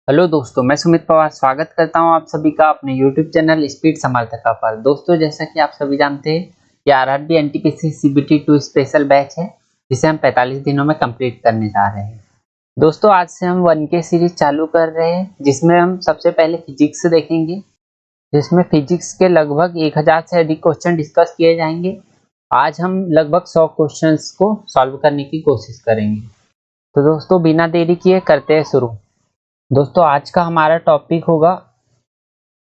Hello दोस्तों, मैं सुमित पवार स्वागत करता हूं आप सभी का अपने YouTube चैनल स्पीड समर्थका पर। दोस्तों, जैसा कि आप सभी जानते हैं कि RRB NTPC CBT 2 special batch है जिसे हम 45 दिनों में कंप्लीट करने जा रहे हैं। दोस्तों, आज से हम 1K सीरीज चालू कर रहे हैं जिसमें हम सबसे पहले फिजिक्स देखेंगे, जिसमें फिजिक्स के लगभग 1000 से अधिक क्वेश्चन डिस्कस किए जाएंगे। आज हम लगभग 100 क्वेश्चंस को सॉल्व करने की कोशिश करेंगे। तो दोस्तों, बिना देरी किए करते हैं शुरू। दोस्तों, आज का हमारा टॉपिक होगा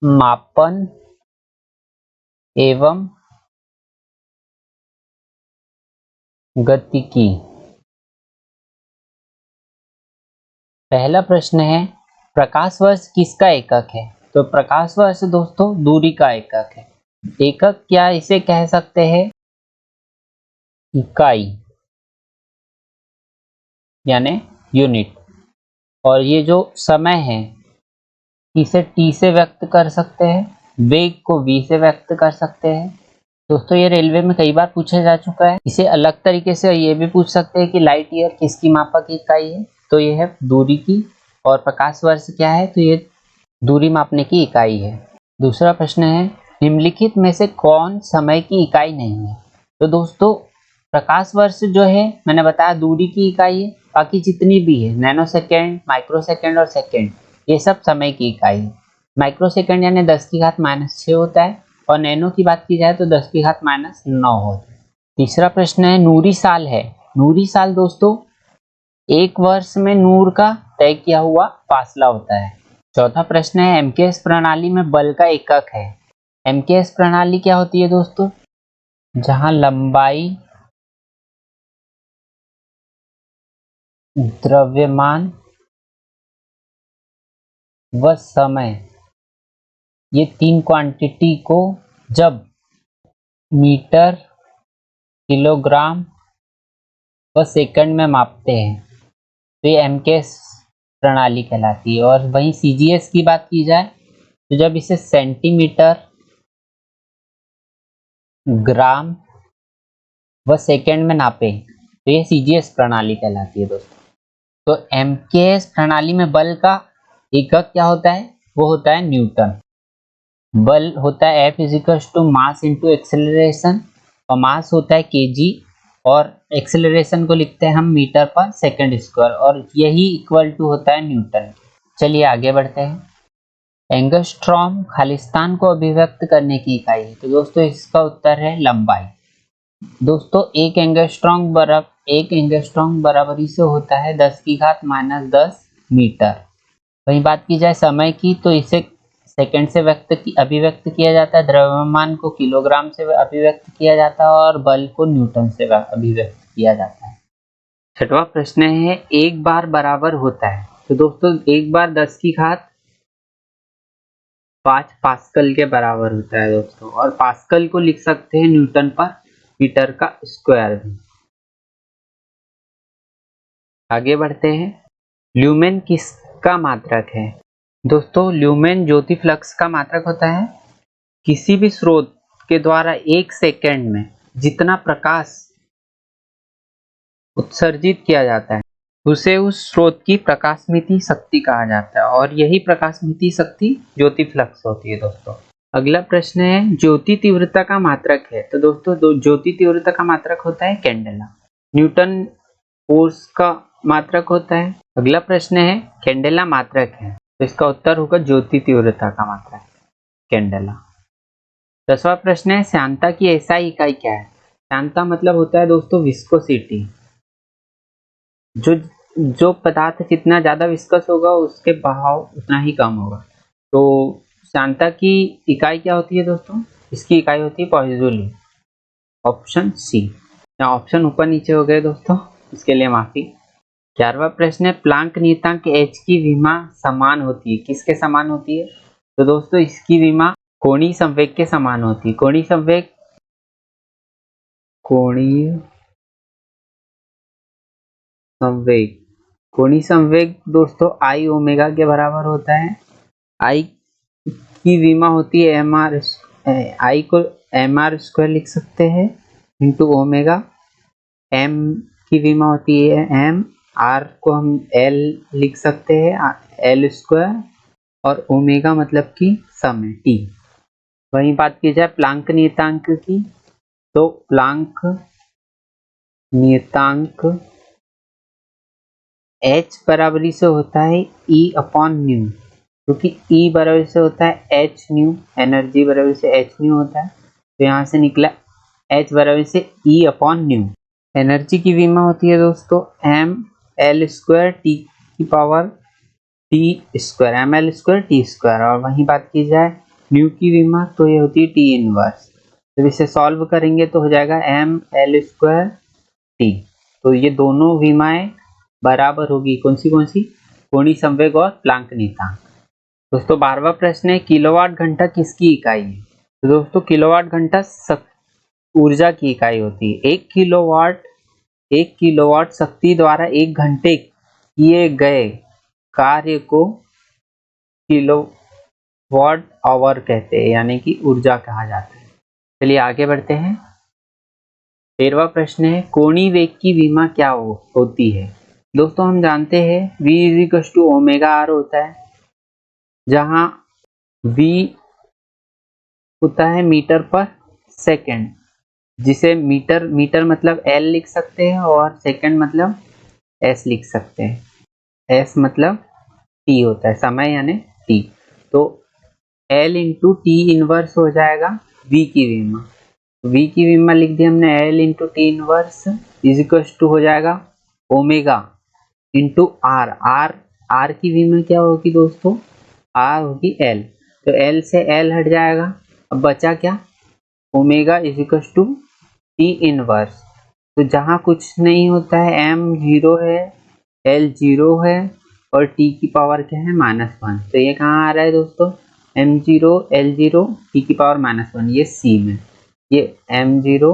मापन एवं गतिकी। पहला प्रश्न है, प्रकाश वर्ष किसका एकक है? तो प्रकाश वर्ष दोस्तों दूरी का एकक है। एकक क्या इसे कह सकते हैं? इकाई यानी यूनिट। और ये जो समय है इसे टी से व्यक्त कर सकते हैं, वेग को v से व्यक्त कर सकते हैं। दोस्तों, ये रेलवे में कई बार पूछा जा चुका है। इसे अलग तरीके से ये भी पूछ सकते हैं कि लाइट ईयर किसकी मापक इकाई है? तो ये है दूरी की। और प्रकाश वर्ष क्या है? तो ये दूरी मापने की इकाई है। दूसरा प्रश्न है, निम्नलिखित में से कौन समय की इकाई नहीं है? तो दोस्तों, प्रकाश वर्ष जो है मैंने बताया दूरी की इकाई है। बाकी जितनी भी है नैनो सेकेंड, माइक्रो सेकेंड और सेकेंड, ये सब समय की इकाई है। माइक्रो सेकेंड यानी 10⁻⁻⁶ होता है और नैनो की बात की जाए तो 10⁻⁹ होता है। तीसरा प्रश्न है, नूरी साल है। नूरी साल दोस्तों एक वर्ष में नूर का तय किया हुआ फासला होता है। चौथा प्रश्न है, एमकेएस प्रणाली में बल का एकक है। एमकेएस प्रणाली क्या होती है दोस्तों? जहां लंबाई, द्रव्यमान व समय, ये तीन क्वांटिटी को जब मीटर, किलोग्राम व सेकंड में मापते हैं तो ये एमकेएस प्रणाली कहलाती है। और वहीं सीजीएस की बात की जाए तो जब इसे सेंटीमीटर, ग्राम व सेकंड में नापे तो ये सीजीएस प्रणाली कहलाती है दोस्तों। तो एमकेएस प्रणाली में बल का एकक क्या होता है? वो होता है न्यूटन। बल होता है F is equals to mass into acceleration, और मास होता है केजी, और एक्सेलरेशन को लिखते हैं हम मीटर पर सेकंड स्क्वायर, और यही इक्वल टू होता है न्यूटन। चलिए आगे बढ़ते हैं। एंगस्ट्रॉम खालिस्तान को अभिव्यक्त करने की इकाई है। तो दोस्तों, इसका उत्तर है लंबाई। दोस्तों, एक एंगस्ट्रॉम बराबरी से होता है 10⁻⁻10 मीटर। वहीं बात की जाए समय की तो इसे सेकंड से अभिव्यक्त किया जाता है, द्रव्यमान को किलोग्राम से अभिव्यक्त किया जाता है और बल को न्यूटन से अभिव्यक्त किया जाता है। छठवां प्रश्न है, एक बार बराबर होता है। तो दोस्तों, एक बार 10⁵5 पास्कल के बराबर होता है दोस्तों, और पास्कल को लिख सकते हैं न्यूटन पर मीटर का स्क्वायर भी। आगे बढ़ते हैं, ल्यूमेन किसका मात्रक है? दोस्तों, ल्यूमेन ज्योति फ्लक्स का मात्रक होता है। किसी भी स्रोत के द्वारा 1 सेकेंड में जितना प्रकाश उत्सर्जित किया जाता है उसे उस स्रोत की प्रकाशमिति शक्ति कहा जाता है, और यही प्रकाशमिति शक्ति ज्योति फ्लक्स होती है दोस्तों। अगला प्रश्न है, ज्योति तीव्रता का मात्रक है। तो दोस्तों, ज्योति तीव्रता का मात्रक होता है कैंडेला। न्यूटन फोर्स का मात्रक होता है। अगला प्रश्न है, कैंडेला मात्रक है, तो इसका उत्तर होगा ज्योति तीव्रता का मात्रक कैंडेला। 10वां प्रश्न है, श्यानता की एसआई इकाई क्या है? श्यानता मतलब होता है दोस्तों विस्कोसिटी। जो पदार्थ जितना ज्यादा विस्कस होगा उसके बहाव उतना ही कम होगा। तो श्यानता की इकाई क्या होती है दोस्तों? इसकी इकाई होती है पॉइज़ोली। Option C. ऑप्शन ऊपर नीचे हो गए दोस्तों, इसके लिए माफी। 11वां प्रश्न है, प्लांक नियतांक h की विमा समान होती है। किसके समान होती है? तो दोस्तों, इसकी विमा कोणीय संवेग के समान होती है। कोणीय संवेग दोस्तों आई ओमेगा के बराबर होता है। आई की विमा होती है mr, आई को mr स्क्वायर लिख सकते हैं इंटू ओमेगा। m की विमा होती है m आर को हम एल लिख सकते हैं, एल स्क्वायर, और ओमेगा मतलब कि समय टी। वहीं बात की जाए प्लांक नियतांक की, तो प्लांक नियतांक h बराबरी से होता है E अपॉन न्यू, क्योंकि E बराबर से होता है h न्यू, एनर्जी बराबर से h न्यू होता है, तो यहाँ से निकला h बराबर से E अपॉन न्यू। एनर्जी की विमा होती है दोस्तों m l स्क्वायर टी की power T square, M L square T square. और वहीं बात की जाए न्यू की विमा, तो ये होती है टी इनवर्स। जब इसे सॉल्व करेंगे तो हो जाएगा एम एल स्क्वायर टी। तो ये दोनों विमाएं बराबर होगी, कौन सी, कोणीय संवेग और प्लांक नियतांक। दोस्तों 12वां प्रश्न है, किलोवाट घंटा किसकी इकाई है? तो दोस्तों किलोवाट घंटा ऊर्जा की इकाई होती है। 1 किलोवाट शक्ति द्वारा 1 घंटे किए गए कार्य को किलोवाट आवर कहते हैं, यानी कि ऊर्जा कहा जाता है। चलिए आगे बढ़ते हैं। 13वां प्रश्न है, कोणीय वेग की विमा क्या होती है? दोस्तों हम जानते हैं v is to omega r होता है, जहां v होता है मीटर पर सेकंड, जिसे मीटर मतलब L लिख सकते हैं और सेकंड मतलब S लिख सकते हैं। S मतलब T होता है, समय यानी T। तो L इंटू टी इनवर्स हो जाएगा V की विमा। V की विमा लिख दी हमने, L into T inverse is equal to हो जाएगा ओमेगा इंटू आर। आर की विमा क्या होगी दोस्तों? आर होगी L, तो L से L हट जाएगा, अब बचा क्या? Omega is equal to T inverse. तो जहां कुछ नहीं होता है, m 0 है, L 0 है और t की पावर क्या है? -1। तो ये कहाँ आ रहा है दोस्तों? m 0 L 0 t की पावर -1, ये C में, ये m 0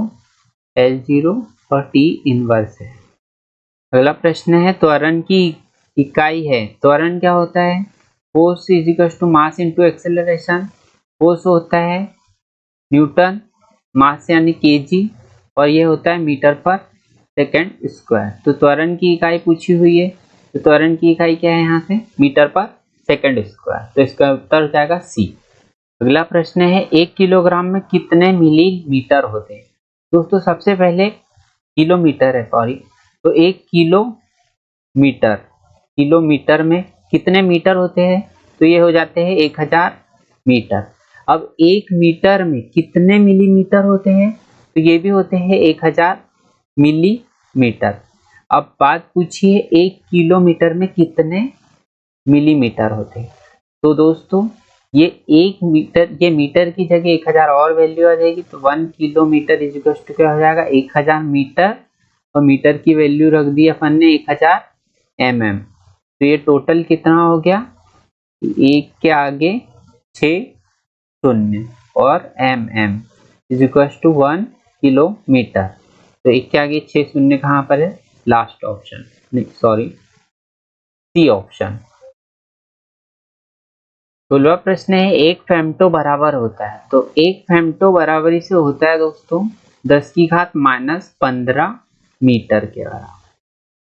L 0 और t इनवर्स है। अगला प्रश्न है, त्वरण की इकाई है। त्वरण क्या होता है? Force is equal to mass into acceleration. Force होता है न्यूटन, मास यानी केजी, और ये होता है मीटर पर सेकंड स्क्वायर। तो त्वरण की इकाई पूछी हुई है, तो त्वरण की इकाई क्या है यहाँ से? मीटर पर सेकंड स्क्वायर। तो इसका उत्तर हो जाएगा सी। अगला प्रश्न है, 1 किलोग्राम में कितने मिलीमीटर होते हैं? दोस्तों सबसे पहले किलोमीटर है, सॉरी, तो 1 किलोमीटर में कितने मीटर होते हैं? तो ये हो जाते हैं 1000 मीटर। अब 1 मीटर में कितने मिलीमीटर होते हैं? तो ये भी होते हैं 1000 मिलीमीटर। अब बात पूछिए 1 किलोमीटर में कितने मिलीमीटर होते हैं? तो दोस्तों ये 1 मीटर, ये मीटर की जगह 1000 और वैल्यू आ जाएगी, तो 1 किलोमीटर इज इक्वल टू क्या हो जाएगा? 1000 मीटर, और मीटर की वैल्यू रख दी अपन ने 1000 mm। तो ये टोटल कितना हो गया? 1 के आगे 6 शून्य और mm is equal to 1 kilometre. तो 1 के आगे 6 शून्य कहाँ पर है? लास्ट ऑप्शन, नहीं सॉरी, सी ऑप्शन। 16वां प्रश्न है, 1 फेम्टो बराबर होता है। तो 1 फेम्टो बराबरी से होता है दोस्तों 10 की घात -15 मीटर के बराबर।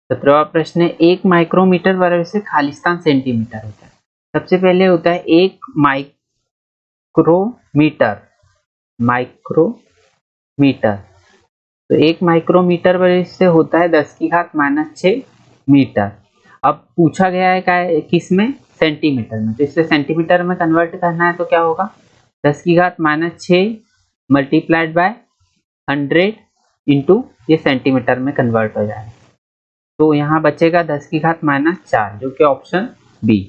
17वां प्रश्न है, 1 माइक्रोमीटर बराबर से खाली स्थान सेंटीमीटर होता है। सबसे पहले होता है 1 माइक्रोमीटर। तो 1 माइक्रोमीटर बराबर से होता है 10 की घात -6 मीटर। अब पूछा गया है किस में? सेंटीमीटर में, तो इसे सेंटीमीटर में कन्वर्ट करना है, तो क्या होगा? 10 की घात -6 मल्टीप्लाइड बाय 100 इंटू ये सेंटीमीटर में कन्वर्ट हो जाएगा। तो यहाँ बचेगा 10 की घात -4, जो कि ऑप्शन बी,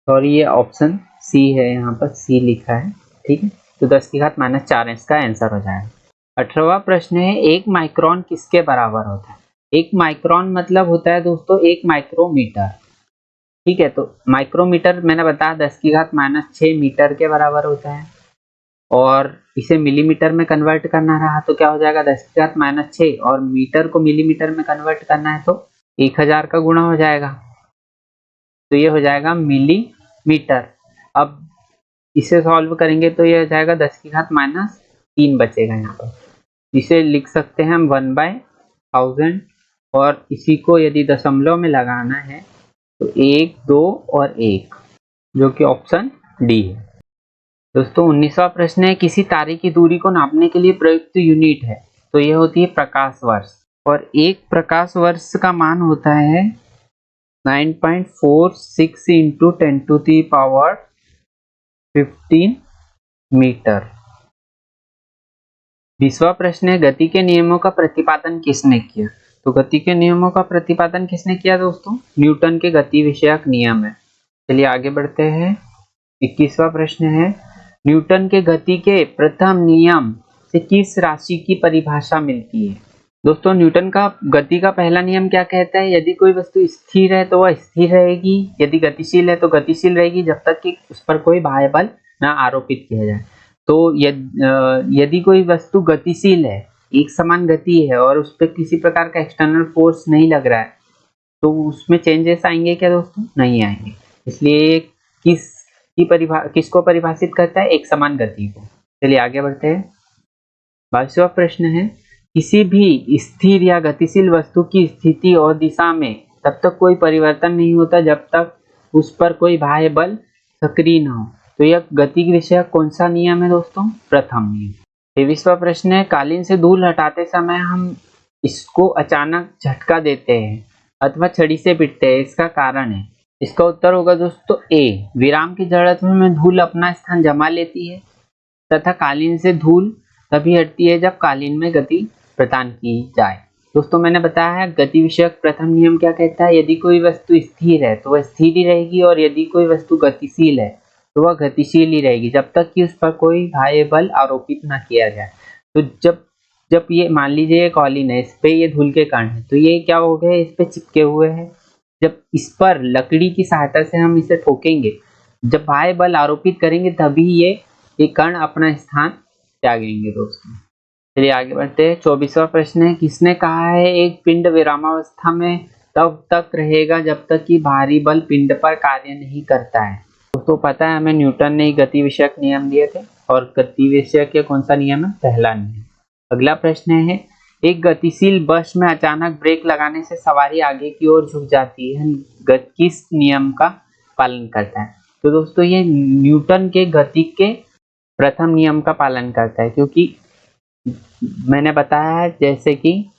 सॉरी ये ऑप्शन सी है, यहाँ पर सी लिखा है, ठीक है। तो 10 की घात -4 इसका आंसर हो जाएगा। 18वां प्रश्न है, 1 माइक्रोन किसके बराबर होता है? 1 माइक्रोन मतलब होता है दोस्तों 1 माइक्रोमीटर, ठीक है। तो माइक्रोमीटर मैंने बताया 10 की घात -6 मीटर के बराबर होता है, और इसे मिलीमीटर में कन्वर्ट करना रहा तो क्या हो जाएगा? 10 की घात -6, और मीटर को मिलीमीटर में कन्वर्ट करना है तो 1000 का गुणा हो जाएगा, तो ये हो जाएगा मिलीमीटर। अब इसे सॉल्व करेंगे तो ये हो जाएगा 10 की घात -3 बचेगा यहाँ पर, इसे लिख सकते हैं हम 1/1000 और इसी को यदि दशमलव में लगाना है तो 1, 2 और 1, जो कि ऑप्शन डी है। दोस्तों 19वां प्रश्न है, किसी तारे की दूरी को नापने के लिए प्रयुक्त यूनिट है, तो यह होती है प्रकाश वर्ष, और एक प्रकाश वर्ष का मान होता है 9.46 इंटू 10⁻15 मीटर। 20वां प्रश्न है, गति के नियमों का प्रतिपादन किसने किया, तो गति के नियमों का प्रतिपादन किसने किया दोस्तों, न्यूटन के गति विषयक नियम है। चलिए आगे बढ़ते हैं। 21वां प्रश्न है, न्यूटन के गति के प्रथम नियम से किस राशि की परिभाषा मिलती है। दोस्तों न्यूटन का गति का पहला नियम क्या कहता है, यदि कोई वस्तु स्थिर है तो वह स्थिर रहेगी, यदि गतिशील है तो गतिशील रहेगी, जब तक कि उस पर कोई बाह्य बल न आरोपित किया जाए। तो यदि कोई वस्तु गतिशील है, एक समान गति है और उस पर किसी प्रकार का एक्सटर्नल फोर्स नहीं लग रहा है, तो उसमें चेंजेस आएंगे क्या दोस्तों, नहीं आएंगे। इसलिए किसको परिभाषित करता है, एक समान गति को। चलिए आगे बढ़ते हैं। 22वां प्रश्न है, किसी भी स्थिर या गतिशील वस्तु की स्थिति और दिशा में तब तक कोई परिवर्तन नहीं होता जब तक उस पर कोई बाह्य बल सक्रिय न हो, तो यह गति के विषय कौन सा नियम है दोस्तों, प्रथम नियम। 23वां प्रश्न है, कालीन से धूल हटाते समय हम इसको अचानक झटका देते हैं अथवा छड़ी से पीटते हैं, इसका कारण है। इसका उत्तर होगा दोस्तों ए, विराम की जड़त्व में धूल अपना स्थान जमा लेती है तथा कालीन से धूल तभी हटती है जब कालीन में गति प्रदान की जाए। दोस्तों मैंने बताया है गति विषयक प्रथम नियम क्या कहता है, यदि कोई वस्तु स्थिर है तो वह स्थिर ही रहेगी, और यदि कोई वस्तु गतिशील है तो वह गतिशील ही रहेगी जब तक कि उस पर कोई बाह्य बल आरोपित न किया जाए। तो जब ये मान लीजिए कॉलिन है, इस पे ये धूल के कण है, तो ये क्या हो गए, इस पे चिपके हुए हैं। जब इस पर लकड़ी की सहायता से हम इसे ठोकेंगे, जब बाह्य बल आरोपित करेंगे, तभी ये कण अपना स्थान त्यागेंगे दोस्तों। चलिए आगे बढ़ते हैं। 24वां प्रश्न है, किसने कहा है एक पिंड विरामावस्था में तब तक रहेगा जब तक कि बाहरी बल पिंड पर कार्य नहीं करता है। दोस्तों पता है हमें न्यूटन ने गति विषयक नियम दिए थे, और गति विषयक कौन सा नियम है, पहला नियम। अगला प्रश्न है, एक गतिशील बस में अचानक ब्रेक लगाने से सवारी आगे की ओर झुक जाती है, किस नियम का पालन करता है। तो दोस्तों ये न्यूटन के गति के प्रथम नियम का पालन करता है, क्योंकि मैंने बताया है जैसे कि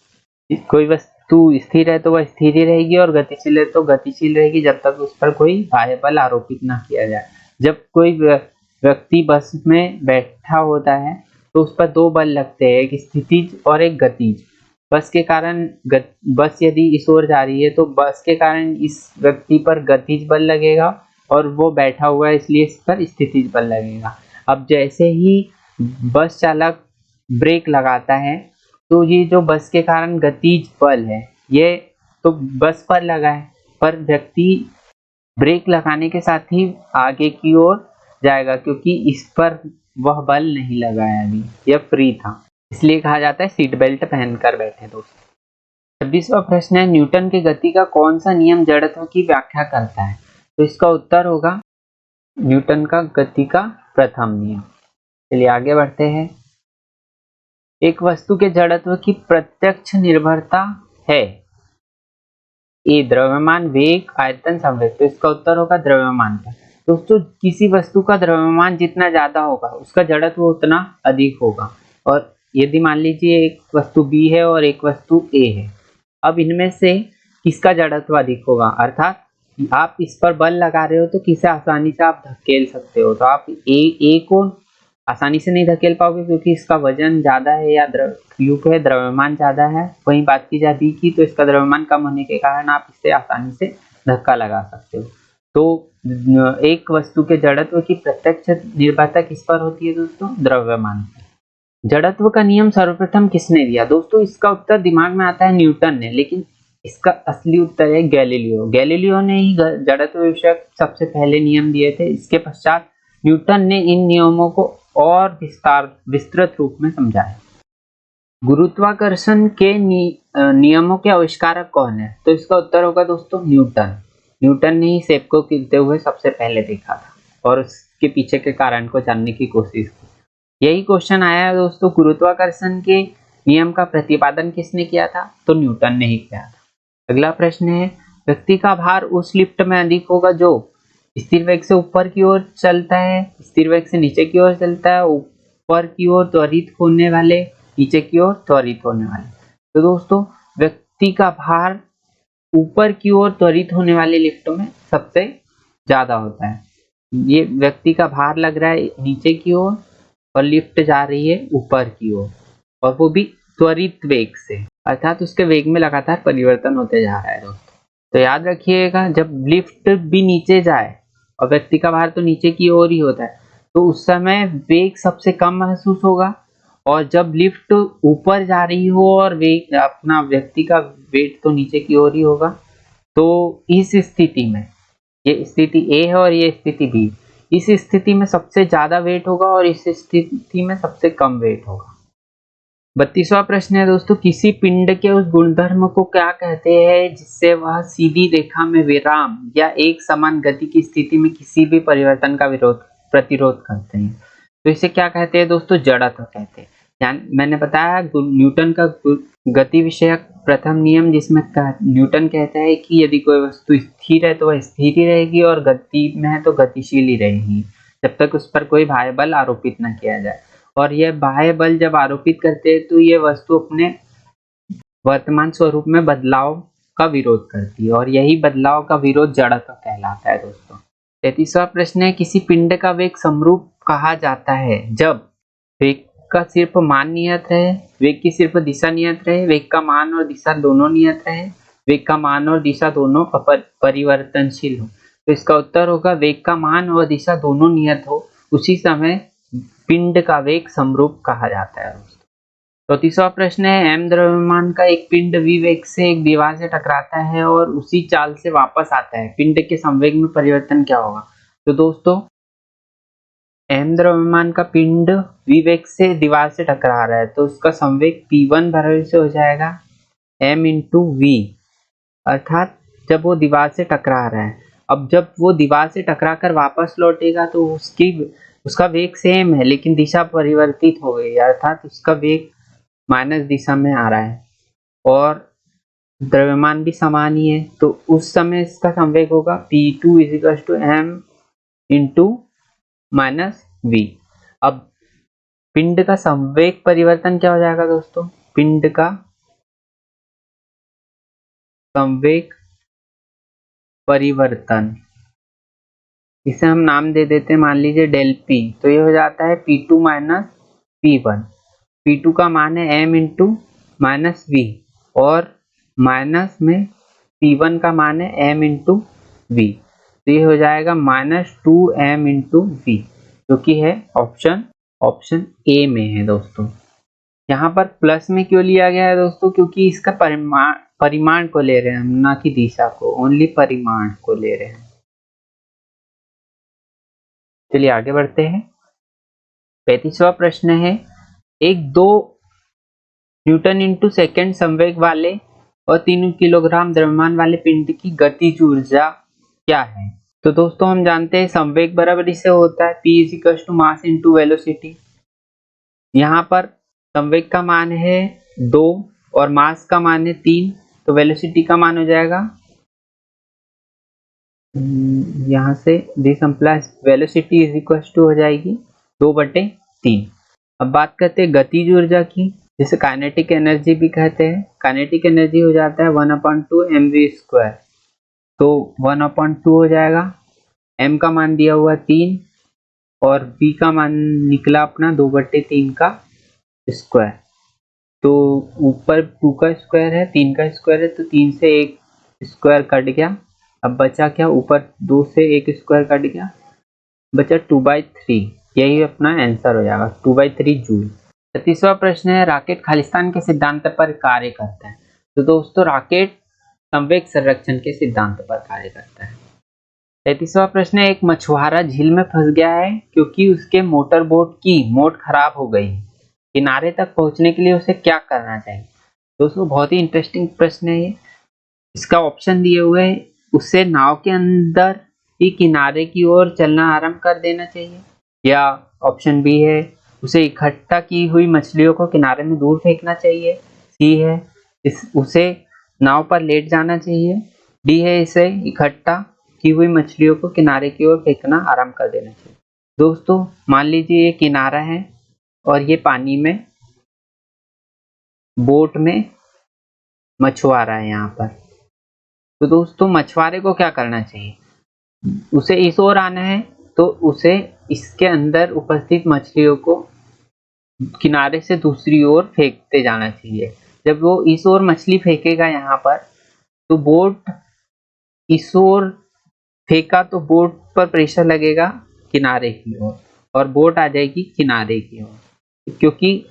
कोई वस्तु स्थिर है तो वह स्थिर ही रहेगी, और गतिशील है तो गतिशील रहेगी जब तक उस पर कोई बाह्य बल आरोपित ना किया जाए। जब कोई व्यक्ति बस में बैठा होता है तो उस पर दो बल लगते हैं, एक स्थितिज और एक गतिज। बस के कारण बस यदि इस ओर जा रही है तो बस के कारण इस व्यक्ति पर गतिज बल लगेगा, और वो बैठा हुआ है इसलिए इस पर स्थितिज बल लगेगा। अब जैसे ही बस चालक ब्रेक लगाता है तो ये जो बस के कारण गतिज बल है ये तो बस पर लगा है, पर व्यक्ति ब्रेक लगाने के साथ ही आगे की ओर जाएगा, क्योंकि इस पर वह बल नहीं लगा है, अभी यह फ्री था, इसलिए कहा जाता है सीट बेल्ट पहनकर बैठे दोस्तों। 26वां प्रश्न है, न्यूटन की गति का कौन सा नियम जड़त्व की व्याख्या करता है। तो इसका उत्तर होगा न्यूटन का गति का प्रथम नियम। चलिए आगे बढ़ते हैं। एक वस्तु के जड़त्व की प्रत्यक्ष निर्भरता है ए, द्रव्यमान, वेग, आयतन, संवेग। तो इसका उत्तर होगा द्रव्यमान का। दोस्तों किसी वस्तु का द्रव्यमान जितना ज्यादा होगा उसका जड़त्व उतना अधिक होगा, और यदि मान लीजिए एक वस्तु बी है और एक वस्तु ए है, अब इनमें से किसका जड़त्व अधिक होगा, अर्थात आप इस पर बल लगा रहे हो तो किसे आसानी से आप धकेल सकते हो, तो आप ए को आसानी से नहीं धकेल पाओगे क्योंकि इसका वजन ज्यादा है या क्यूब है, द्रव्यमान ज्यादा है। वहीं बात की जाती की तो इसका द्रव्यमान कम होने के कारण आप इसे आसानी से धक्का लगा सकते हो। तो एक वस्तु के जड़त्व की प्रत्यक्ष निर्भरता किस पर होती है दोस्तों, द्रव्यमान पर। जड़त्व का नियम सर्वप्रथम किसने दिया। दोस्तों इसका उत्तर दिमाग में आता है न्यूटन ने, लेकिन इसका असली उत्तर है गैलीलियो। गैलीलियो ने ही जड़त्व विषयक सबसे पहले नियम दिए थे। इसके पश्चात न्यूटन ने इन नियमों को और विस्तृत रूप में समझाया। गुरुत्वाकर्षण के नियमों के आविष्कारक कौन है। तो इसका उत्तर होगा दोस्तों न्यूटन। न्यूटन ने ही सेब को गिरते हुए सबसे पहले देखा था और उसके पीछे के कारण को जानने की कोशिश की। यही क्वेश्चन आया है दोस्तों, गुरुत्वाकर्षण के नियम का प्रतिपादन किसने किया था। तो न्यूटन ने ही किया था। अगला प्रश्न है, व्यक्ति का भार उस लिफ्ट में अधिक होगा जो स्थिर वेग से ऊपर की ओर चलता है, स्थिर वेग से नीचे की ओर चलता है, ऊपर की ओर त्वरित होने वाले, नीचे की ओर त्वरित होने वाले। तो दोस्तों व्यक्ति का भार ऊपर की ओर त्वरित होने वाले लिफ्टों में सबसे ज्यादा होता है। ये व्यक्ति का भार लग रहा है नीचे की ओर और लिफ्ट जा रही है ऊपर की ओर, और वो भी त्वरित वेग से, अर्थात उसके वेग में लगातार परिवर्तन होते जा रहा है दोस्तों। तो याद रखिएगा, जब लिफ्ट भी नीचे जाए और व्यक्ति का भार तो नीचे की ओर ही होता है, तो उस समय वेग सबसे कम महसूस होगा, और जब लिफ्ट ऊपर जा रही हो और वेग अपना व्यक्ति का वेट तो नीचे की ओर ही होगा, तो इस स्थिति में, ये स्थिति ए है और ये स्थिति बी, इस स्थिति में सबसे ज्यादा वेट होगा और इस स्थिति में सबसे कम वेट होगा। 32वां प्रश्न है दोस्तों, किसी पिंड के उस गुणधर्म को क्या कहते हैं जिससे वह सीधी रेखा में विराम या एक समान गति की स्थिति में किसी भी परिवर्तन का प्रतिरोध करते हैं? तो इसे क्या कहते हैं दोस्तों? जड़त्व कहते हैं। मैंने बताया न्यूटन का गति विषयक प्रथम नियम, जिसमें न्यूटन कहता है कि यदि कोई वस्तु स्थिर है तो वह स्थिर ही रहेगी और गति में है तो गतिशील ही रहेगी, जब तक उस पर कोई बाह्य बल आरोपित न किया जाए। और यह बाह्य बल जब आरोपित करते हैं तो ये वस्तु अपने वर्तमान स्वरूप में बदलाव का विरोध करती है, और यही बदलाव का विरोध जड़त्व कहलाता है दोस्तों। 33वां प्रश्न है, किसी पिंड का वेग समरूप कहा जाता है जब वेग का सिर्फ मान नियत रहे, वेग की सिर्फ दिशा नियत रहे, वेग का मान और दिशा दोनों नियत रहे, वेग का मान और दिशा दोनों परिवर्तनशील हो। तो इसका उत्तर होगा वेग का मान और दिशा दोनों नियत हो, उसी समय पिंड का वेग समरूप कहा जाता है दोस्तों। 34वां प्रश्न है, एम द्रव्यमान का एक पिंड v वेग से एक दीवार से टकराता है और उसी चाल से वापस आता है, पिंड के संवेग में परिवर्तन क्या होगा? तो दोस्तों एम द्रव्यमान का पिंड v वेग से दीवार से टकरा रहा है, तो उसका संवेग p1 बराबर से हो जाएगा m इंटू वी, अर्थात जब वो दीवार से टकरा रहा है। अब जब वो दीवार से टकरा कर वापस लौटेगा तो उसका वेग सेम है लेकिन दिशा परिवर्तित हो गई, अर्थात उसका वेग माइनस दिशा में आ रहा है और द्रव्यमान भी समान ही है, तो उस समय इसका संवेग होगा p2 = m into minus we. अब पिंड का संवेग परिवर्तन क्या हो जाएगा दोस्तों? पिंड का संवेग परिवर्तन, इसे हम नाम दे देते हैं, मान लीजिए डेल पी, तो ये हो जाता है p2 माइनस p1। p2 का मान है m इंटू माइनस वी और माइनस में p1 का मान है m इंटू वी, तो ये हो जाएगा -2m इंटू वी, जो कि है ऑप्शन ए में है दोस्तों। यहाँ पर प्लस में क्यों लिया गया है दोस्तों? क्योंकि इसका परिमाण को ले रहे हैं हम, ना कि दिशा को, ओनली परिमाण को ले रहे हैं। चलिए आगे बढ़ते हैं। 35वां प्रश्न है, एक 2 न्यूटन इंटू सेकेंड संवेग वाले और 3 किलोग्राम द्रव्यमान वाले पिंड की गतिज ऊर्जा क्या है? तो दोस्तों हम जानते हैं संवेग बराबर इसे होता है P = मास इंटू वेलोसिटी। यहाँ पर संवेग का मान है 2 और मास का मान है 3, तो वेलोसिटी का मान हो जाएगा, यहाँ से दिस इम्प्लाइज वेलोसिटी = हो जाएगी 2/3। अब बात करते हैं गतिज ऊर्जा की, जिसे काइनेटिक एनर्जी भी कहते हैं। काइनेटिक एनर्जी हो जाता है 1/2 mv², तो 1/2 हो जाएगा, m का मान दिया हुआ 3 और v का मान निकला अपना 2/3 का स्क्वायर, तो ऊपर 2 का स्क्वायर है, 3 का स्क्वायर है, तो 3 से 1 स्क्वायर कट गया, अब बचा क्या? ऊपर 2 से 1 स्क्वायर कट गया, बचा 2/3, यही अपना आंसर हो जाएगा 2/3 जूल। 36वां प्रश्न है, रॉकेट खालिस्तान के सिद्धांत पर कार्य करता है। तो दोस्तों रॉकेट संवेग संरक्षण के सिद्धांत पर कार्य करता है। 33वां प्रश्न है, एक मछुआरा झील में फंस गया है क्योंकि उसके मोटर बोट की मोटर खराब हो गई, किनारे तक पहुंचने के लिए उसे क्या करना चाहिए? दोस्तों बहुत ही इंटरेस्टिंग प्रश्न है ये। इसका ऑप्शन दिए हुए है, उसे नाव के अंदर ही किनारे की ओर चलना आरंभ कर देना चाहिए, या ऑप्शन बी है उसे इकट्ठा की हुई मछलियों को किनारे में दूर फेंकना चाहिए, सी है उसे नाव पर लेट जाना चाहिए। डी है इसे इकट्ठा की हुई मछलियों को किनारे की ओर फेंकना आराम कर देना चाहिए। दोस्तों मान लीजिए ये किनारा है और ये पानी में बोट में मछुआरा है यहाँ पर। तो दोस्तों मछुआरे को क्या करना चाहिए, उसे इस ओर आना है तो उसे इसके अंदर उपस्थित मछलियों को किनारे से दूसरी ओर फेंकते जाना चाहिए। जब वो इस ओर मछली फेंकेगा यहाँ पर तो बोट इस ओर फेंका तो बोट पर प्रेशर लगेगा किनारे की ओर और बोट आ जाएगी किनारे की ओर, क्योंकि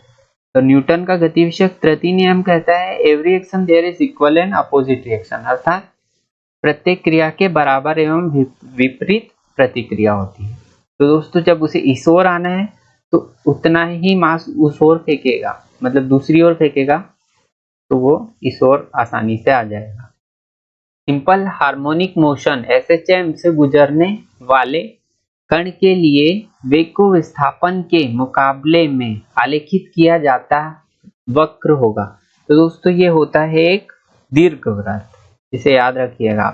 न्यूटन का गति विषयक तृतीय नियम कहता है every action there is equal and opposite reaction, अर्थात प्रत्येक क्रिया के बराबर एवं विपरीत प्रतिक्रिया होती है। तो दोस्तों जब उसे इस ओर आना है तो उतना ही मास उस ओर फेंकेगा, मतलब दूसरी ओर फेंकेगा तो वो इस ओर आसानी से आ जाएगा। सिंपल हार्मोनिक मोशन एसएचएम से गुजरने वाले कण के लिए वेग को विस्थापन के मुकाबले में आलेखित किया जाता वक्र होगा। तो दोस्तों ये होता है एक दीर्घवृत्त, इसे याद रखिएगा।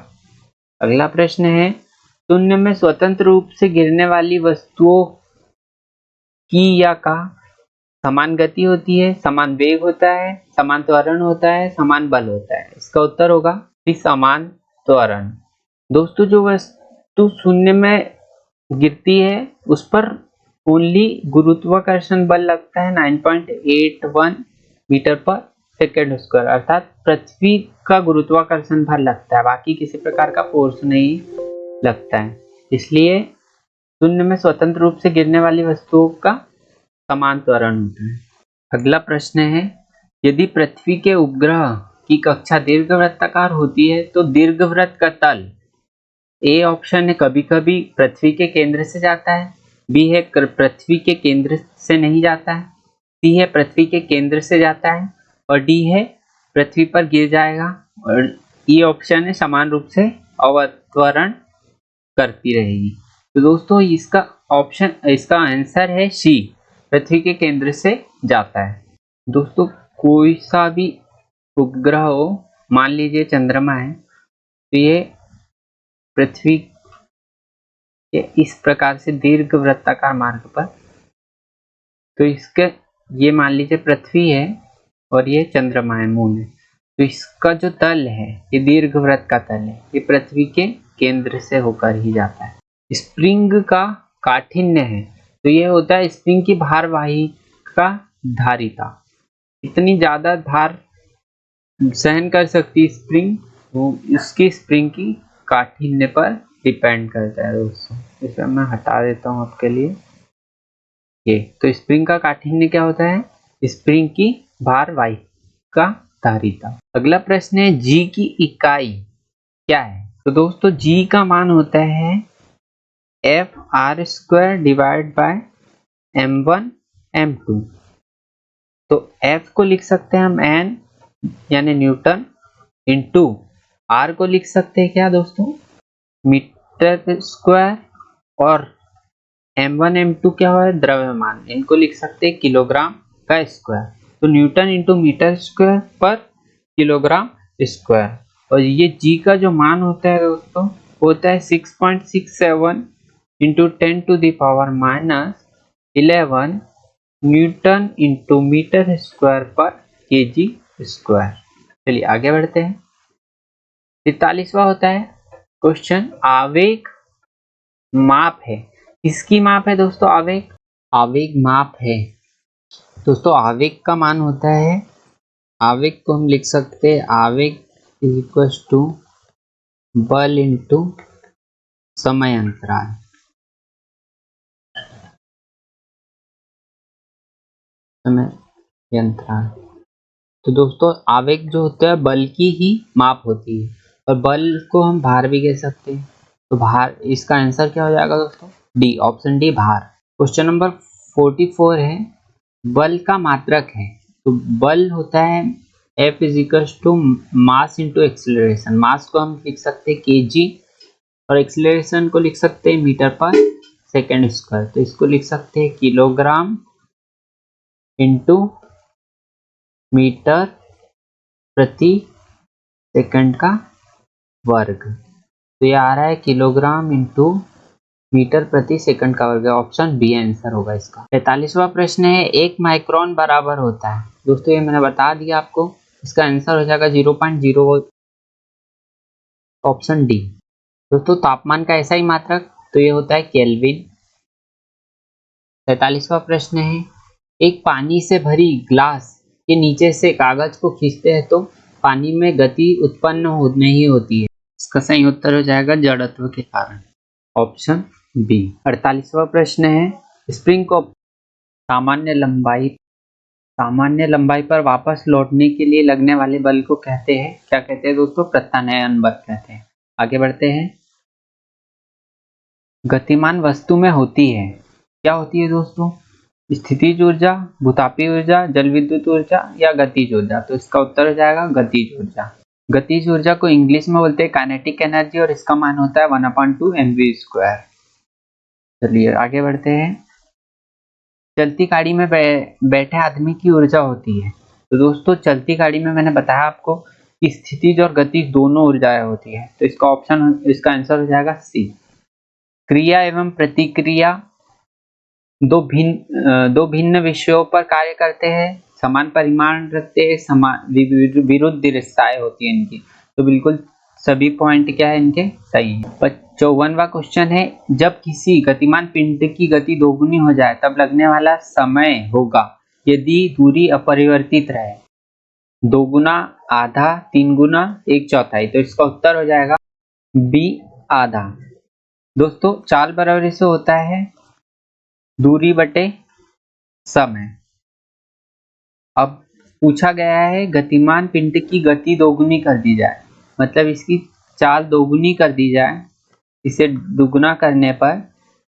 अगला प्रश्न है शून्य में स्वतंत्र रूप से गिरने वाली वस्तुओं की या का समान गति होती है, समान वेग होता है, समान त्वरण होता है, समान बल होता है। इसका उत्तर होगा समान त्वरण। दोस्तों जो वस्तु शून्य में गिरती है उस पर ओनली गुरुत्वाकर्षण बल लगता है 9.81 मीटर पर सेकेंड स्क्वायर, अर्थात पृथ्वी का गुरुत्वाकर्षण भर लगता है, बाकी किसी प्रकार का फोर्स नहीं लगता है। इसलिए शून्य में स्वतंत्र रूप से गिरने वाली वस्तुओं का समान त्वरण होता है। अगला प्रश्न है यदि पृथ्वी के उपग्रह की कक्षा दीर्घवृत्ताकार होती है तो दीर्घवृत्त का तल ए ऑप्शन है कभी कभी पृथ्वी के केंद्र से जाता है, बी है पृथ्वी के केंद्र से नहीं जाता है, सी है पृथ्वी के केंद्र से जाता है और डी है पृथ्वी पर गिर जाएगा और ई ऑप्शन है समान रूप से अवत्वरण करती रहेगी। तो दोस्तों इसका आंसर है सी, पृथ्वी के केंद्र से जाता है। दोस्तों कोई सा भी उपग्रह हो, मान लीजिए चंद्रमा है, तो ये पृथ्वी के इस प्रकार से दीर्घवृत्ताकार मार्ग पर, तो इसके ये मान लीजिए पृथ्वी है और ये चंद्रमा है, मून है, तो इसका जो तल है ये दीर्घवृत्त का तल है, ये पृथ्वी के केंद्र से होकर ही जाता है। स्प्रिंग का काठिन्य है तो ये होता है स्प्रिंग की भारवाहिका धारिता, इतनी ज्यादा भार सहन कर सकती स्प्रिंग वो इसकी स्प्रिंग की काठिन्य पर डिपेंड करता है। दोस्तों इसे मैं हटा देता हूं आपके लिए। ये तो स्प्रिंग का काठिन्य क्या होता है, स्प्रिंग की भारवाहिका धारिता। अगला प्रश्न है जी की इकाई क्या है। तो दोस्तों जी का मान होता है F R square divide by m1 m2। तो f को लिख सकते हैं हम n यानी न्यूटन इंटू r को लिख सकते हैं क्या दोस्तों मीटर स्क्वायर और m1 m2 क्या हुआ है द्रव्यमान, इनको लिख सकते हैं किलोग्राम का स्क्वायर। तो न्यूटन इंटू मीटर स्क्वायर पर किलोग्राम स्क्वायर और ये g का जो मान होता है दोस्तों होता है 6.67 into 10 to the power -11 newton into metre square पर केजी स्क्वायर। चलिए आगे बढ़ते हैं। 43वां होता है क्वेश्चन आवेग माप है, किसकी माप है दोस्तों, आवेग माप है। दोस्तों आवेग का मान होता है, आवेग को हम लिख सकते हैं आवेग इज इक्वल टू बल इंटू समय अंतराल। समय अंतराल। तो दोस्तों आवेग जो होता है बल की ही माप होती है और बल को हम भार भी कह सकते हैं। तो भार, इसका आंसर क्या हो जाएगा दोस्तों डी, ऑप्शन डी भार। क्वेश्चन नंबर 44 है बल का मात्रक है। तो बल होता है F is equal to mass into acceleration. Mass को हम लिख सकते हैं kg और एक्सीलरेशन को लिख सकते हैं मीटर पर सेकेंड स्क्वायर। तो इसको लिख सकते हैं किलोग्राम इंटू मीटर प्रति सेकंड का वर्ग। तो ये आ रहा है किलोग्राम इंटू मीटर प्रति सेकंड का वर्ग। ऑप्शन बी आंसर होगा इसका। 45वां प्रश्न है, 1 माइक्रोन बराबर होता है। दोस्तों ये मैंने बता दिया आपको, इसका आंसर हो जाएगा 0.0, ऑप्शन डी। दोस्तों तापमान का ऐसा ही मात्रक, तो ये होता है केल्विन। 43वां प्रश्न है, एक पानी से भरी ग्लास के नीचे से कागज को खींचते हैं तो पानी में गति उत्पन्न नहीं होती है। इसका सही उत्तर हो जाएगा जड़त्व के कारण, ऑप्शन बी। 48वां प्रश्न है, स्प्रिंग को सामान्य लंबाई पर वापस लौटने के लिए लगने वाले बल को कहते हैं, क्या कहते हैं दोस्तों? प्रत्यानयन बल कहते हैं। आगे बढ़ते हैं। गतिमान वस्तु में होती है, क्या होती है दोस्तों? स्थितिज ऊर्जा, भूतापीय ऊर्जा, जल विद्युत ऊर्जा या गतिज ऊर्जा? तो इसका उत्तर हो जाएगा गतिज ऊर्जा। गतिज ऊर्जा को इंग्लिश में बोलते हैं काइनेटिक एनर्जी और इसका मान होता है 1/2 mv²। चलिए आगे बढ़ते हैं। चलती गाड़ी में बैठे आदमी की ऊर्जा होती है। तो दोस्तों चलती गाड़ी में मैंने बताया आपको कि स्थितिज और गतिज दोनों ऊर्जाएं होती है, तो इसका आंसर हो जाएगा सी। क्रिया एवं प्रतिक्रिया दो भिन्न विषयों पर कार्य करते हैं, समान परिमाण रखते हैं, समान विरुद्ध दिशाएं होती है इनकी। तो बिल्कुल सभी पॉइंट क्या है इनके सही है। 54वां क्वेश्चन है, जब किसी गतिमान पिंड की गति दोगुनी हो जाए तब लगने वाला समय होगा यदि दूरी अपरिवर्तित रहे। 2 गुना, आधा, 3 गुना, 1/4। तो इसका उत्तर हो जाएगा बी आधा। दोस्तों चाल बराबरी से होता है दूरी बटे समय। अब पूछा गया है गतिमान पिंड की गति दोगुनी कर दी जाए, मतलब इसकी चाल दोगुनी कर दी जाए। इसे दुगुना करने पर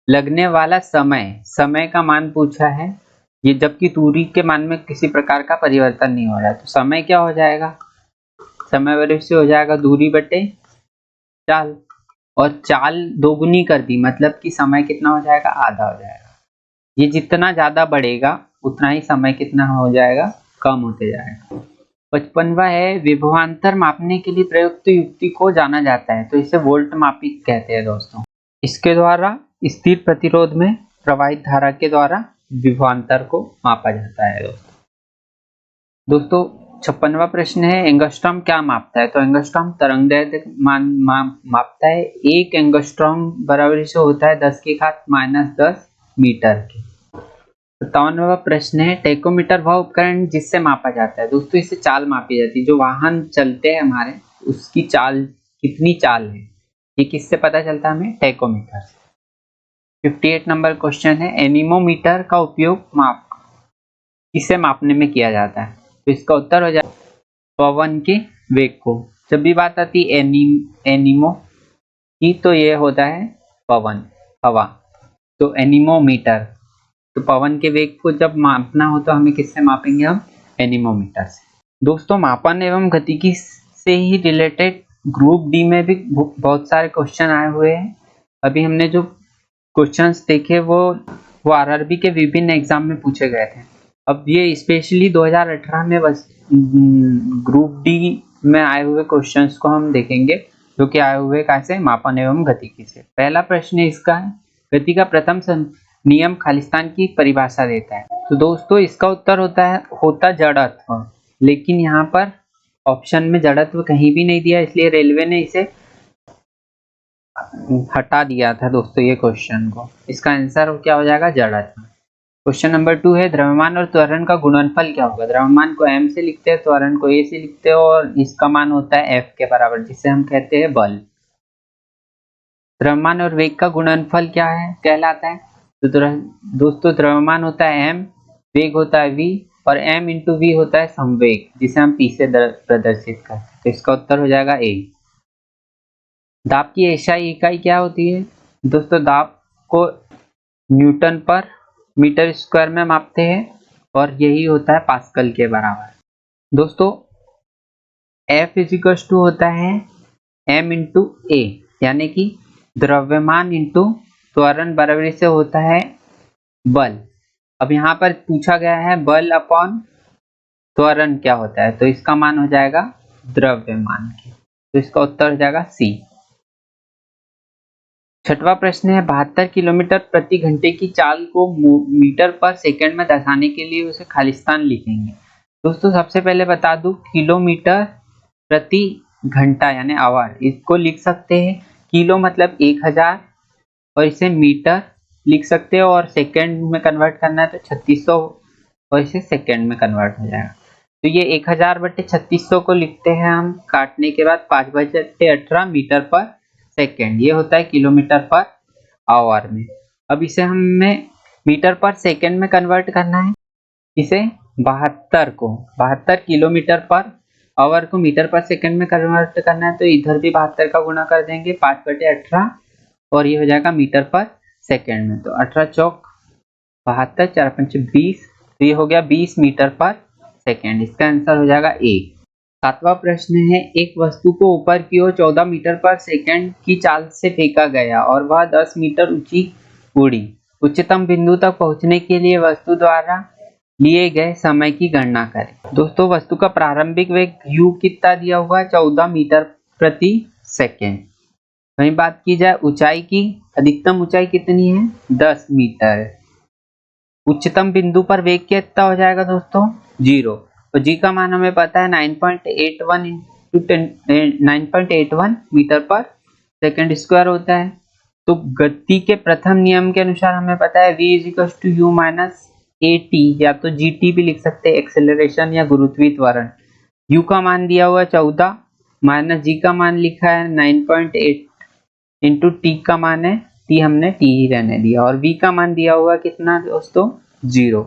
लगने वाला समय का मान पूछा है, ये जबकि दूरी के मान में किसी प्रकार का परिवर्तन नहीं हो रहा है। तो समय क्या हो जाएगा? समय बराबर से हो जाएगा दूरी बटे चाल, और चाल दोगुनी कर दी मतलब कि समय कितना हो जाएगा? आधा हो जाएगा। ये जितना ज्यादा बढ़ेगा उतना ही समय कितना हो जाएगा? कम होते जाएगा। 55वां है, विभवांतर मापने के लिए प्रयुक्त युक्ति को जाना जाता है, तो इसे वोल्ट मापिक कहते हैं दोस्तों। इसके द्वारा स्थिर प्रतिरोध में प्रवाहित धारा के द्वारा विभवांतर को मापा जाता है दोस्तों 56वां प्रश्न है, एंगस्ट्रॉम क्या मापता है? तो एंगस्ट्रॉम तरंगदैर्घ्य मापता है। 1 एंगस्ट्रॉम बराबर से होता है 10⁻⁻10 मीटर के। 57वां प्रश्न है, टेकोमीटर वह उपकरण जिससे मापा जाता है। दोस्तों इससे चाल मापी जाती है, जो वाहन चलते हैं हमारे उसकी चाल कितनी चाल है, ये किससे पता चलता है हमें? टेकोमीटर से। 58 नंबर क्वेश्चन है, एनीमोमीटर का उपयोग किसे मापने में किया जाता है? तो इसका उत्तर हो जाए पवन के वेग को। जब भी बात आती है एनीमो की, तो ये होता है पवन, हवा। तो एनीमोमीटर, तो पवन के वेग को जब मापना हो तो हमें किससे मापेंगे? हम एनीमोमीटर से। दोस्तों मापन एवं गतिकी से ही रिलेटेड ग्रुप डी में भी बहुत सारे क्वेश्चन आए हुए हैं। अभी हमने जो क्वेश्चंस देखे वो आरआरबी के विभिन्न एग्जाम में पूछे गए थे। अब ये स्पेशली 2018 में बस ग्रुप डी में आए हुए क्वेश्चंस को हम देखेंगे, जो कि आए हुए कैसे? मापन एवं गतिकी से। पहला प्रश्न इसका है, गति का प्रथम नियम खालिस्तान की परिभाषा देता है। तो दोस्तों इसका उत्तर होता जड़त्व, लेकिन यहाँ पर ऑप्शन में जड़त्व कहीं भी नहीं दिया, इसलिए रेलवे ने इसे हटा दिया था दोस्तों ये क्वेश्चन को। इसका आंसर क्या हो जाएगा? जड़त्व। क्वेश्चन नंबर 2 है, द्रव्यमान और त्वरण का गुणनफल क्या होगा? द्रव्यमान को m से लिखते हैं, त्वरण को a से लिखते हैं, और इसका मान होता है F के बराबर, जिसे हम कहते हैं बल। द्रव्यमान और वेग का गुणनफल क्या है कहलाता है? तो दोस्तों द्रव्यमान होता है m, वेग होता है v, और m इंटू v होता है संवेग, जिसे हम p से प्रदर्शित करते हैं। तो इसका उत्तर हो जाएगा a। दाब की एसआई इकाई क्या होती है? दोस्तों दाब को न्यूटन पर मीटर स्क्वायर में मापते हैं, और यही होता है पास्कल के बराबर। दोस्तों F इक्वल्स टू होता है m इंटू a, यानी कि द्रव्यमान इंटू त्वरण बराबरी से होता है बल। अब यहाँ पर पूछा गया है बल अपॉन त्वरण क्या होता है, तो इसका मान हो जाएगा द्रव्यमान के। तो इसका उत्तर हो जाएगा सी। छठवां प्रश्न है 72 किलोमीटर प्रति घंटे की चाल को मीटर पर सेकंड में दर्शाने के लिए उसे खालिस्तान लिखेंगे। दोस्तों सबसे पहले बता दूं, किलोमीटर प्रति घंटा यानी आवर, इसको लिख सकते हैं किलो मतलब 1000 और इसे मीटर लिख सकते हो, और सेकंड में कन्वर्ट करना है तो 3600 और इसे सेकंड में कन्वर्ट हो जाएगा। तो ये 1000 बटे 3600 को लिखते हैं हम काटने के बाद 5/18 मीटर पर सेकंड, ये होता है किलोमीटर पर आवर में। अब इसे हमें मीटर पर सेकंड में कन्वर्ट करना है, इसे 72 किलोमीटर पर आवर को मीटर पर सेकंड में कन्वर्ट करना है, तो इधर भी 72 का गुणा कर देंगे 5/18 और ये हो जाएगा मीटर पर सेकंड में। तो 18 चौक 72, 4 पंचे 20, तो ये हो गया 20 मीटर पर सेकंड। इसका आंसर हो जाएगा ए। सातवां प्रश्न है एक वस्तु को ऊपर की ओर 14 मीटर पर सेकंड की चाल से फेंका गया और वह 10 मीटर ऊंची उड़ी। उच्चतम बिंदु तक पहुंचने के लिए वस्तु द्वारा लिए गए समय की गणना करें। दोस्तों वस्तु का प्रारंभिक वेग u कितना दिया हुआ है, 14 मीटर प्रति सेकंड। वहीं बात की जाए ऊंचाई की, अधिकतम ऊंचाई कितनी है, 10 मीटर। उच्चतम बिंदु पर वेग कितना हो जाएगा दोस्तों, 0। तो जी का मान हमें पता है 9.81 मीटर पर सेकंड स्क्वायर होता है। तो गति के प्रथम नियम के अनुसार हमें पता है v = u - at, या तो gt भी लिख सकते हैं, एक्सेलरेशन या गुरुत्वीय त्वरण। u का मान दिया हुआ है 14 माइनस g का मान लिखा है 9.8 इंटू t का मान है, t हमने t ही रहने दिया, और v का मान दिया हुआ कितना दोस्तों, 0।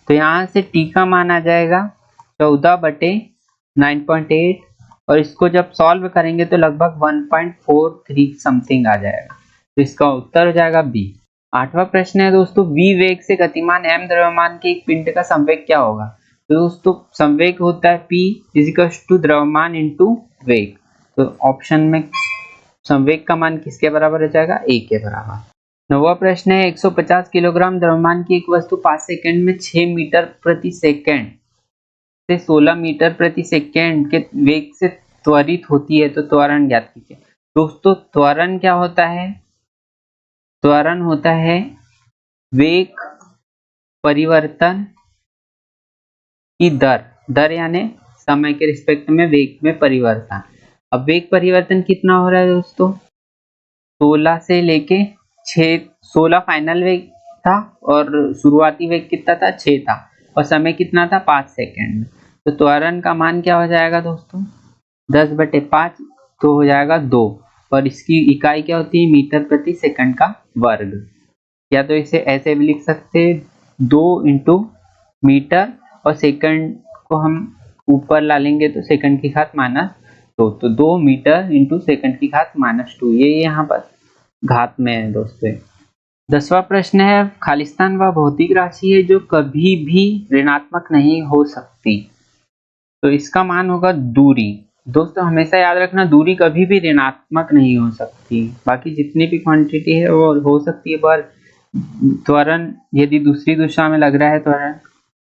तो यहाँ से t का मान आ जाएगा 14/9.8 और इसको जब सॉल्व करेंगे तो लगभग 1.43 समथिंग आ जाएगा। तो इसका उत्तर हो जाएगा बी। आठवां प्रश्न है दोस्तों v वेग से गतिमान m द्रव्यमान के एक पिंड का संवेग क्या होगा। तो दोस्तों संवेग होता है p = द्रव्यमान इंटू वेग। तो ऑप्शन में संवेग का मान किसके बराबर हो जाएगा, a के बराबर। नौवां प्रश्न है 150 किलोग्राम द्रव्यमान की एक वस्तु 5 सेकंड में 6 मीटर प्रति सेकंड से 16 मीटर प्रति सेकंड के वेग से त्वरित होती है, तो त्वरण ज्ञात कीजिए। दोस्तों त्वरण क्या होता है, त्वरण होता है वेग परिवर्तन की दर यानी समय के रिस्पेक्ट में वेग में परिवर्तन। अब वेग परिवर्तन कितना हो रहा है दोस्तों, 16 से लेके 16 फाइनल वेग था और शुरुआती वेग कितना था, 6 था, और समय कितना था, 5 सेकंड। तो त्वरण का मान क्या हो जाएगा दोस्तों, 10/5 तो हो जाएगा 2, और इसकी इकाई क्या होती है, मीटर प्रति सेकंड का वर्ग। या तो इसे ऐसे भी लिख सकते हैं 2 इंटू मीटर, और सेकंड को हम ऊपर ला लेंगे तो सेकंड की घात -2, तो 2 मीटर इंटू सेकंड की घात -2, ये यहाँ पर घात में है दोस्तों। 10वां प्रश्न है खालिस्तान वह भौतिक राशि है जो कभी भी ऋणात्मक नहीं हो सकती। तो इसका मान होगा दूरी। दोस्तों हमेशा याद रखना दूरी कभी भी ऋणात्मक नहीं हो सकती, बाकी जितनी भी क्वांटिटी है वो हो सकती है, पर त्वरण यदि दूसरी दिशा में लग रहा है त्वरण,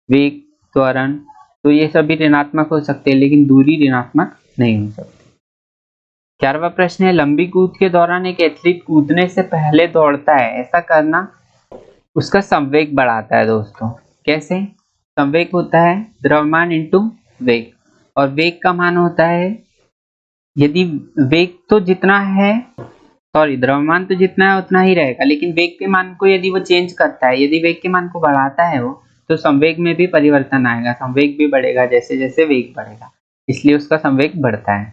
वेग त्वरण, तो ये सभी ऋणात्मक हो सकते हैं, लेकिन दूरी ऋणात्मक नहीं हो सकती। 11वां प्रश्न है लंबी कूद के दौरान एक एथलीट कूदने से पहले दौड़ता है, ऐसा करना उसका संवेग बढ़ाता है। दोस्तों कैसे, संवेग होता है द्रव्यमान इंटू वेग, और वेग का मान होता है, यदि वेग तो जितना है, द्रव्यमान तो जितना है उतना ही रहेगा, लेकिन वेग के मान को यदि वो चेंज करता है, यदि वेग के मान को बढ़ाता है वो, तो संवेग में भी परिवर्तन आएगा, संवेग भी बढ़ेगा जैसे जैसे वेग बढ़ेगा, इसलिए उसका संवेग बढ़ता है।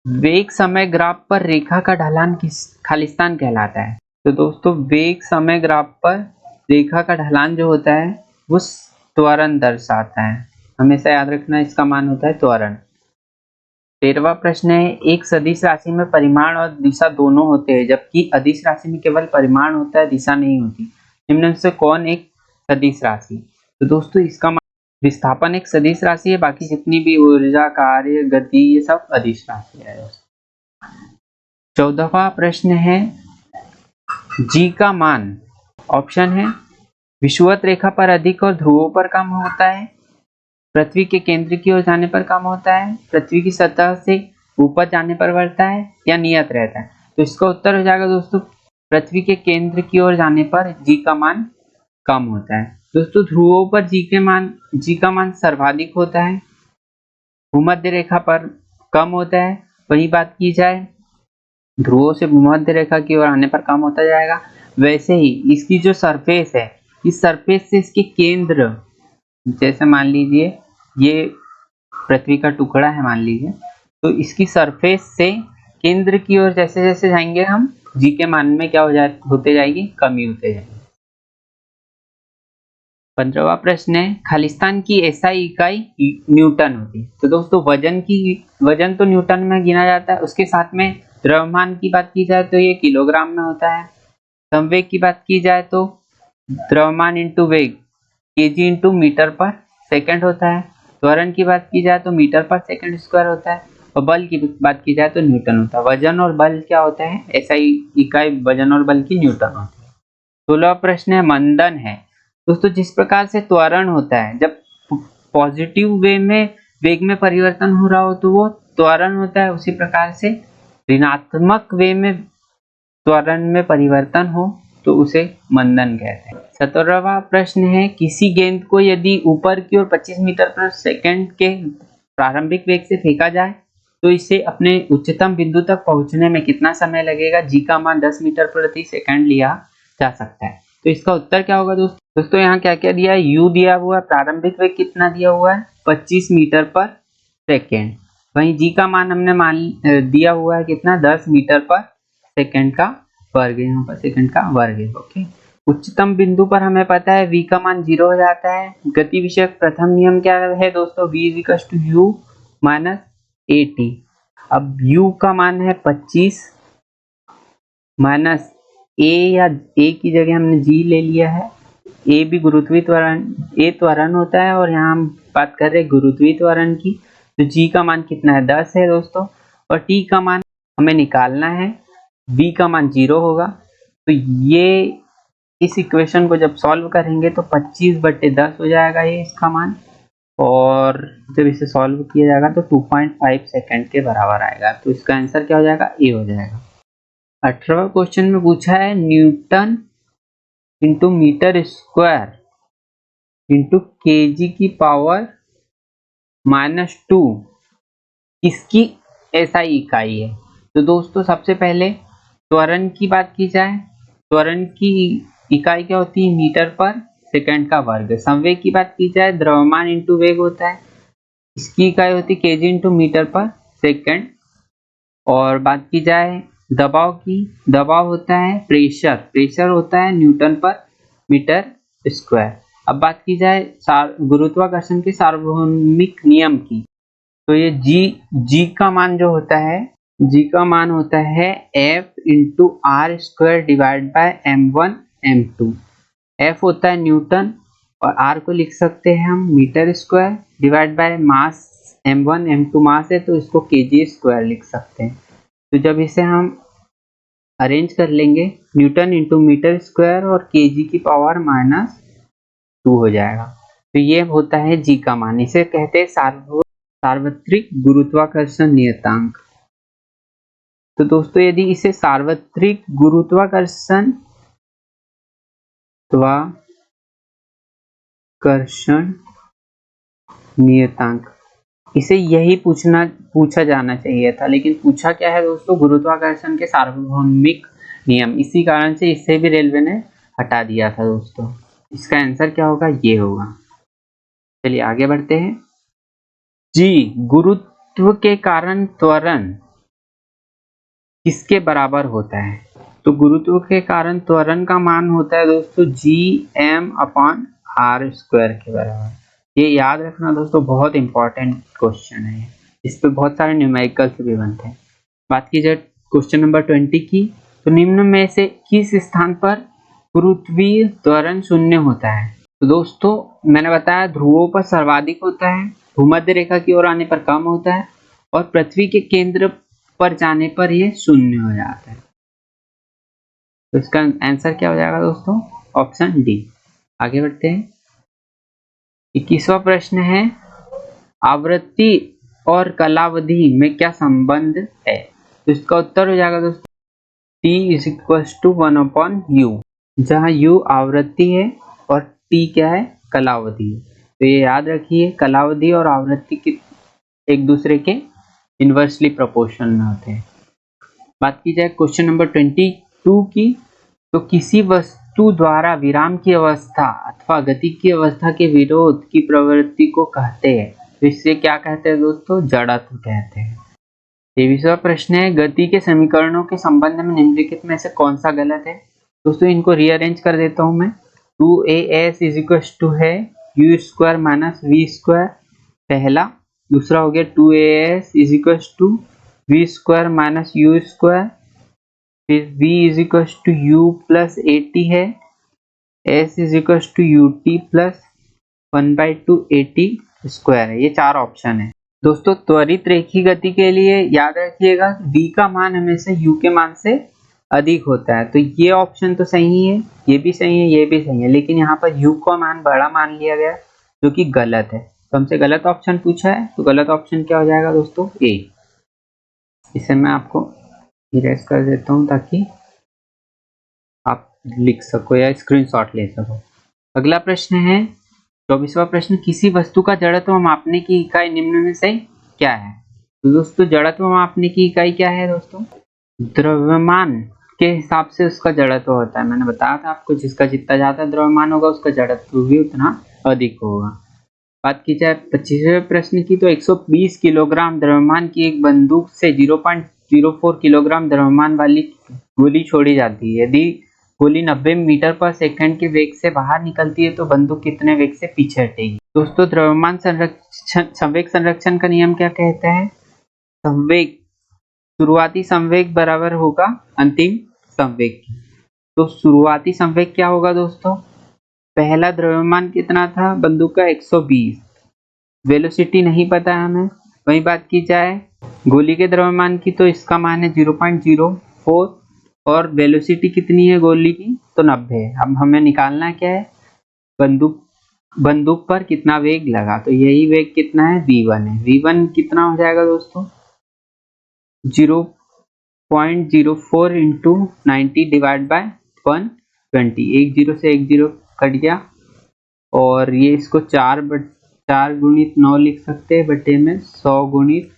वेग समय ग्राफ पर रेखा का ढलान किस खालिस्तान कहलाता है। तो दोस्तों वेग समय ग्राफ पर रेखा का ढलान जो होता है वो त्वरण दर्शाता है, हमेशा याद रखना इसका मान होता है त्वरण। 13वां प्रश्न है एक सदिश राशि में परिमाण और दिशा दोनों होते हैं, जबकि अदिश राशि में केवल परिमाण होता है, दिशा नहीं होती। निम्न में से कौन एक सदिश राशि। तो दोस्तों इसका विस्थापन एक सदिश राशि है, बाकी जितनी भी ऊर्जा, कार्य, गति, ये सब अदिश राशि है। 14वां प्रश्न है जी का मान, ऑप्शन है विषुवत रेखा पर अधिक और ध्रुवों पर कम होता है, पृथ्वी के केंद्र की ओर जाने पर कम होता है, पृथ्वी की सतह से ऊपर जाने पर बढ़ता है या नियत रहता है। तो इसका उत्तर हो जाएगा दोस्तों पृथ्वी के केंद्र की ओर जाने पर जी का मान कम होता है। दोस्तों ध्रुवों पर जी का मान सर्वाधिक होता है, भूमध्य रेखा पर कम होता है। वही बात की जाए ध्रुवों से भूमध्य रेखा की ओर आने पर कम होता जाएगा। वैसे ही इसकी जो सरफेस है, इस सरफेस से इसके केंद्र, जैसे मान लीजिए ये पृथ्वी का टुकड़ा है मान लीजिए, तो इसकी सरफेस से केंद्र की ओर जैसे जैसे जाएंगे हम जी के मान में क्या होते जाएगी, कमी होते जाएगी। 15वां प्रश्न है खालिस्तान की एसआई इकाई न्यूटन होती है। तो दोस्तों वजन तो न्यूटन में गिना जाता है, उसके साथ में द्रव्यमान की बात की जाए तो ये किलोग्राम में होता है। संवेग की बात की जाए तो द्रव्यमान इंटू वेग केजी इंटू मीटर पर सेकंड होता है। त्वरण की बात की जाए तो मीटर पर सेकंड स्क्वायर होता है। और बल की बात की जाए तो न्यूटन होता है। वजन और बल क्या होता है, एसआई इकाई वजन और बल की न्यूटन होती है। 16वां प्रश्न है मंदन है। दोस्तों जिस प्रकार से त्वरण होता है, जब पॉजिटिव वे में वेग में परिवर्तन हो रहा हो तो वो त्वरण होता है, उसी प्रकार से ऋणात्मक वे में त्वरण में परिवर्तन हो तो उसे मंदन कहते हैं। 17वां प्रश्न है किसी गेंद को यदि ऊपर की ओर 25 मीटर प्रति सेकंड के प्रारंभिक वेग से फेंका जाए तो इसे अपने उच्चतम बिंदु तक पहुंचने में कितना समय लगेगा। जी का मान 10 मीटर प्रति सेकंड लिया जा सकता है। तो इसका उत्तर क्या होगा दोस्तों यहाँ क्या क्या दिया है, यू दिया हुआ है, प्रारंभिक वेग कितना दिया हुआ है 25 मीटर पर सेकेंड। वहीं जी का मान हमने दिया हुआ है कितना 10 मीटर पर सेकेंड का वर्ग, यहाँ पर सेकंड का वर्ग है। ओके, उच्चतम बिंदु पर हमें पता है v का मान 0 हो जाता है। गति विषयक प्रथम नियम क्या है दोस्तों, v = u - at। अब u का मान है 25 माइनस a, या a की जगह हमने g ले लिया है। a भी गुरुत्वीय त्वरण, a त्वरण होता है और यहाँ हम बात कर रहे हैं गुरुत्वीय त्वरण की। तो g का मान कितना है 10 है दोस्तों, और t का मान हमें निकालना है, v का मान 0 होगा। तो ये इस इक्वेशन को जब सॉल्व करेंगे तो 25/10 हो जाएगा ये इसका मान, और जब इसे सॉल्व किया जाएगा तो 2.5 सेकंड के बराबर आएगा। तो इसका आंसर क्या हो जाएगा, ए हो जाएगा। 18वां क्वेश्चन में पूछा है newton into metre square into KG की पावर -2 इसकी एसआई इकाई है। तो दोस्तों सबसे पहले त्वरण की बात की जाए, त्वरण की इकाई क्या होती है, मीटर पर सेकंड का वर्ग। संवेग की बात की जाए द्रव्यमान इंटू वेग होता है, इसकी इकाई होती है केजी इंटू मीटर पर सेकंड। और बात की जाए दबाव की, दबाव होता है प्रेशर, प्रेशर होता है न्यूटन पर मीटर स्क्वायर। अब बात की जाए गुरुत्वाकर्षण के सार्वभौमिक नियम की, तो ये जी का मान जो होता है, जी का मान होता है F into R square divide by m1 m2। F होता है न्यूटन और R को लिख सकते हैं हम metre square, divide by mass m1 m2 mass है तो इसको kg स्क्वायर लिख सकते हैं। तो जब इसे हम अरेंज कर लेंगे न्यूटन इंटू मीटर स्क्वायर और kg की पावर -2 हो जाएगा। तो ये होता है जी का मान, इसे कहते हैं सार्वत्रिक गुरुत्वाकर्षण नियतांक। तो दोस्तों यदि इसे सार्वत्रिक गुरुत्वाकर्षण नियतांक, इसे यही पूछा जाना चाहिए था, लेकिन पूछा क्या है दोस्तों, गुरुत्वाकर्षण के सार्वभौमिक नियम। इसी कारण से इसे भी रेलवे ने हटा दिया था दोस्तों। इसका आंसर क्या होगा, ये होगा। चलिए आगे बढ़ते हैं। जी गुरुत्व के कारण त्वरण किसके बराबर होता है, तो गुरुत्व के कारण त्वरण का मान होता है दोस्तों gm/r² के बराबर। ये याद रखना दोस्तों, बहुत इंपॉर्टेंट क्वेश्चन है, इस पे बहुत सारे न्यूमेरिकल्स भी बनते हैं। बात की जाए क्वेश्चन नंबर 20 की, तो निम्न में से किस स्थान पर गुरुत्वीय त्वरण शून्य होता है। तो दोस्तों मैंने बताया ध्रुवों पर सर्वाधिक होता है, भूमध्य रेखा की ओर आने पर कम होता है, और पृथ्वी के केंद्र पर जाने पर ये शून्य हो जाता है। तो इसका आंसर क्या हो जाएगा दोस्तों, ऑप्शन डी। आगे बढ़ते हैं। 21वां प्रश्न है आवृत्ति और कालावधि में क्या संबंध है? तो इसका उत्तर हो जाएगा दोस्तों T is equal to 1/u, जहाँ u आवृत्ति है और T क्या है? कालावधि है। तो ये याद रखिए, कालावधि और आवृत्ति की एक दूसरे के इन्वर्सली प्रोपोर्शनल में होते हैं। बात की जाए क्वेश्चन नंबर 22 की, तो किसी वस्तु द्वारा विराम की अवस्था अथवा गति की अवस्था के विरोध की प्रवृत्ति को कहते हैं। तो इससे क्या कहते हैं दोस्तों? जड़त्व कहते हैं। 23वां प्रश्न है, गति के समीकरणों के संबंध में निम्नलिखित में से कौन सा गलत है? दोस्तों इनको रीअरेंज कर देता हूं मैं। 2as इज इक्वल टू है u square minus v square, पहला। दूसरा हो गया 2as is equal to v square minus u square, फिर v is equal to u plus at है, s is equal to ut plus 1/2 at square है। ये चार ऑप्शन है। दोस्तों त्वरित रेखीय गति के लिए याद रखिएगा v का मान हमेशा u के मान से अधिक होता है। तो ये ऑप्शन तो सही है, ये भी सही है, ये भी सही है, लेकिन यहाँ पर u का मान बड़ा मान लिया गया जो कि गलत है। तो हमसे गलत ऑप्शन पूछा है, तो गलत ऑप्शन क्या हो जाएगा दोस्तों? ए। इसे मैं आपको इरेज कर देता हूँ ताकि आप लिख सको या स्क्रीनशॉट ले सको। अगला प्रश्न है 24वां प्रश्न, किसी वस्तु का जड़त्व मापने की इकाई निम्न में से क्या है? तो दोस्तों जड़त्व मापने की इकाई क्या है दोस्तों? द्रव्यमान के हिसाब से उसका जड़त्व होता है। मैंने बताया था आपको, जिसका जितना ज्यादा द्रव्यमान होगा उसका जड़त्व भी उतना अधिक होगा। बात की जाए 25वें प्रश्न की, तो 120 किलोग्राम द्रव्यमान की एक बंदूक से 0.04 किलोग्राम द्रव्यमान वाली गोली छोड़ी जाती है। यदि गोली 90 मीटर पर सेकंड के वेग से बाहर निकलती है तो बंदूक कितने वेग से पीछे हटेगी? दोस्तों द्रव्यमान संवेग संरक्षण का नियम क्या कहता है? संवेग शुरुआती संवेग बराबर होगा अंतिम संवेग की। तो शुरुआती संवेग क्या होगा दोस्तों? पहला द्रव्यमान कितना था बंदूक का? 120। वेलोसिटी नहीं पता है हमें। वही बात की जाए गोली के द्रव्यमान की, तो इसका मान है 0.04 और वेलोसिटी कितनी है गोली की? तो 90 है। अब हमें निकालना क्या है? बंदूक पर कितना वेग लगा, तो यही वेग कितना है? v1 है। v1 कितना हो जाएगा दोस्तों? 0.04 इंटू 90 डिवाइड बाय 120। एक जीरो से एक जीरो कट गया और ये इसको 4 गुणित 9 लिख सकते हैं, बटे में 100 गुणित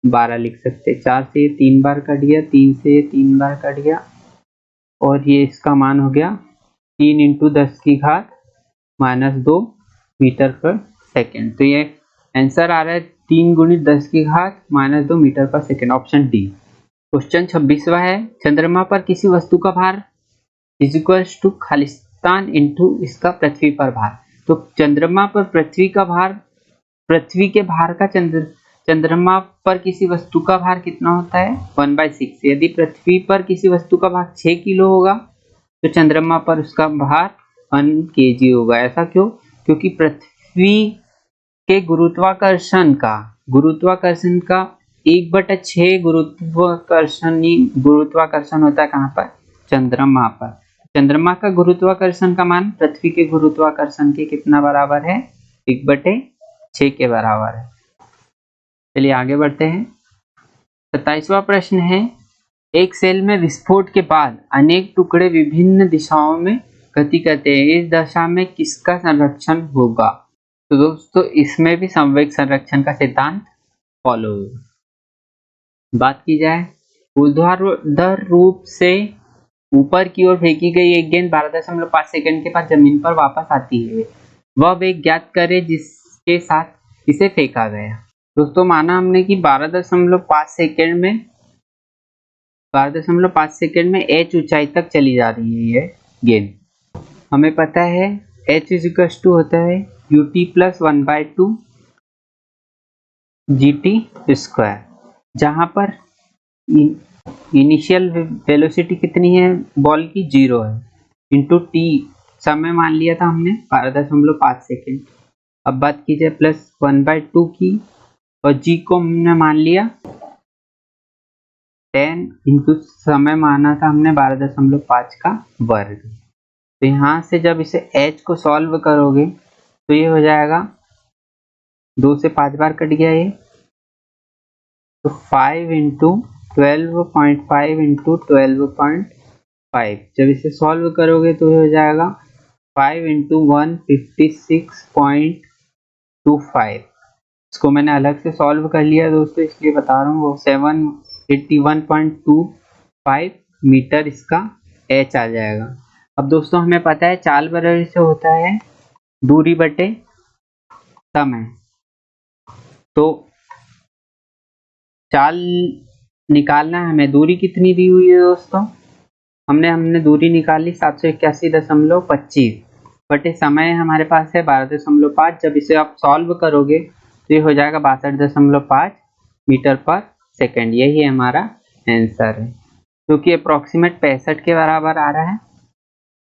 12 लिख सकते हैं। 4 से ये 3 बार कट गया, 3 से ये 3 बार कट गया और ये इसका मान हो गया 3 इंटू 10 की घात -2 मीटर पर सेकेंड। तो ये आंसर आ रहा है 3 गुणित 10 की घात -2 मीटर पर सेकेंड, ऑप्शन डी। क्वेश्चन 26वां है, चंद्रमा पर किसी वस्तु का भार इज इक्वल टू खालिस्तान इंटू इसका पृथ्वी पर भार। तो चंद्रमा पर पृथ्वी का भार, पृथ्वी के भार का चंद्रमा पर किसी वस्तु का भार कितना होता है? 1/6। यदि पृथ्वी पर किसी वस्तु का भार 6 किलो होगा तो चंद्रमा पर उसका भार 1 kg होगा। ऐसा क्यों? क्योंकि पृथ्वी के गुरुत्वाकर्षण का 1/6 गुरुत्वाकर्षण होता है कहाँ पर? चंद्रमा पर। चंद्रमा का गुरुत्वाकर्षण का मान पृथ्वी के गुरुत्वाकर्षण के कितना बराबर है? 1/6 के बराबर है। चलिए आगे बढ़ते हैं। 27वां प्रश्न है, एक सेल में विस्फोट के बाद अनेक टुकड़े विभिन्न दिशाओं में गति करते हैं, इस दशा में किसका संरक्षण होगा? तो दोस्तों इसमें भी संवेग संरक्षण का सिद्धांत फॉलो होगा। बात की जाए ऊर्ध्वाधर रूप से ऊपर की ओर फेंकी गई एक गेंद 12.5 सेकंड के बाद जमीन पर वापस आती है, वह वेग ज्ञात करें जिसके साथ इसे फेंका गया। दोस्तों माना हमने कि 12.5 सेकंड में h ऊंचाई तक चली जा रही है ये गेंद। हमें पता है h इज इक्वल टू होता है ut प्लस 1/2 gt स्क्वायर, जहां पर इनिशियल वेलोसिटी कितनी है बॉल की? 0 है, इंटू t समय मान लिया था हमने 12.5 सेकेंड। अब बात की जाए प्लस 1/2 की और g को हमने मान लिया 10 इंटू समय माना था हमने 12.5 का वर्ग। तो यहाँ से जब इसे h को सॉल्व करोगे तो ये हो जाएगा 2 से 5 बार कट गया ये, तो 5 इंटू 12.5 इंटू 12.5, जब इसे सॉल्व करोगे तो ये हो जाएगा 5 इंटू 156.25। इसको मैंने अलग से सॉल्व कर लिया दोस्तों, इसलिए बता रहा हूँ, वो 781.25 मीटर इसका एच आ जाएगा। अब दोस्तों हमें पता है चाल बराबरी से होता है दूरी बटे समय, तो चाल निकालना है हमें। दूरी कितनी दी हुई है दोस्तों, हमने दूरी निकाली 781.25 बटे समय हमारे पास है 12.5। जब इसे आप सॉल्व करोगे तो ये हो जाएगा 62.5 मीटर पर सेकंड। यही हमारा आंसर है, क्योंकि अप्रॉक्सीमेट 65 के बराबर आ रहा है,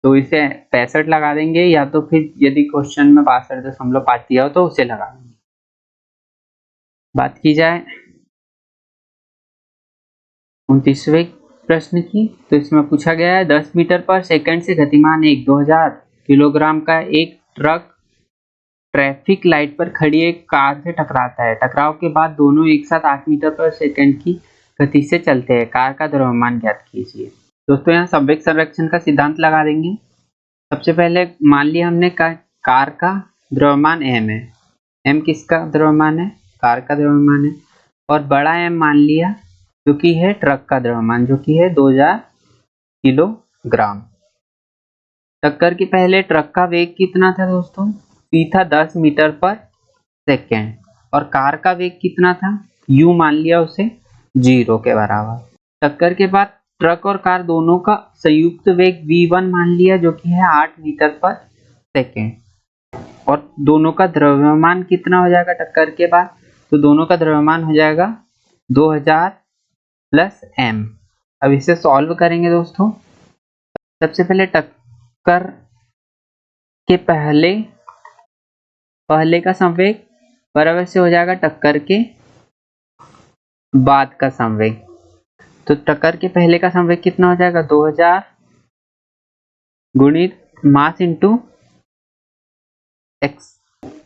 तो इसे 65 लगा देंगे, या तो फिर यदि क्वेश्चन में 62.5 दिया हो तो उसे लगा देंगे। बात की जाए 29वें प्रश्न की, तो इसमें पूछा गया है 10 मीटर पर सेकंड से गतिमान एक 2000 किलोग्राम का एक ट्रक ट्रैफिक लाइट पर खड़ी एक कार से टकराता है। टकराव के बाद दोनों एक साथ 8 मीटर पर सेकंड की गति से चलते हैं। कार का द्रव्यमान ज्ञात कीजिए। दोस्तों यहाँ संवेग संरक्षण का सिद्धांत लगा देंगे। सबसे पहले मान लिया हमने कार का द्रव्यमान m है। m किसका द्रव्यमान है, कार का द्रव्यमान है, और बड़ा m मान लिया जो कि है ट्रक का द्रव्यमान, जो कि है 2000 किलोग्राम। टक्कर के पहले ट्रक का वेग कितना था दोस्तों, v था 10 मीटर पर सेकेंड, और कार का वेग कितना था, u मान लिया उसे 0 के बराबर। टक्कर के बाद ट्रक और कार दोनों का संयुक्त वेग v1 मान लिया जो कि है 8 मीटर पर सेकेंड, और दोनों का द्रव्यमान कितना हो जाएगा टक्कर के बाद, तो दोनों का द्रव्यमान हो जाएगा 2000 प्लस m। अब इसे सॉल्व करेंगे दोस्तों। सबसे पहले टक्कर के पहले का संवेग बराबर से हो जाएगा टक्कर के बाद का संवेग। तो टक्कर के पहले का संवेग कितना हो जाएगा, 2000 गुणित मास इंटू x।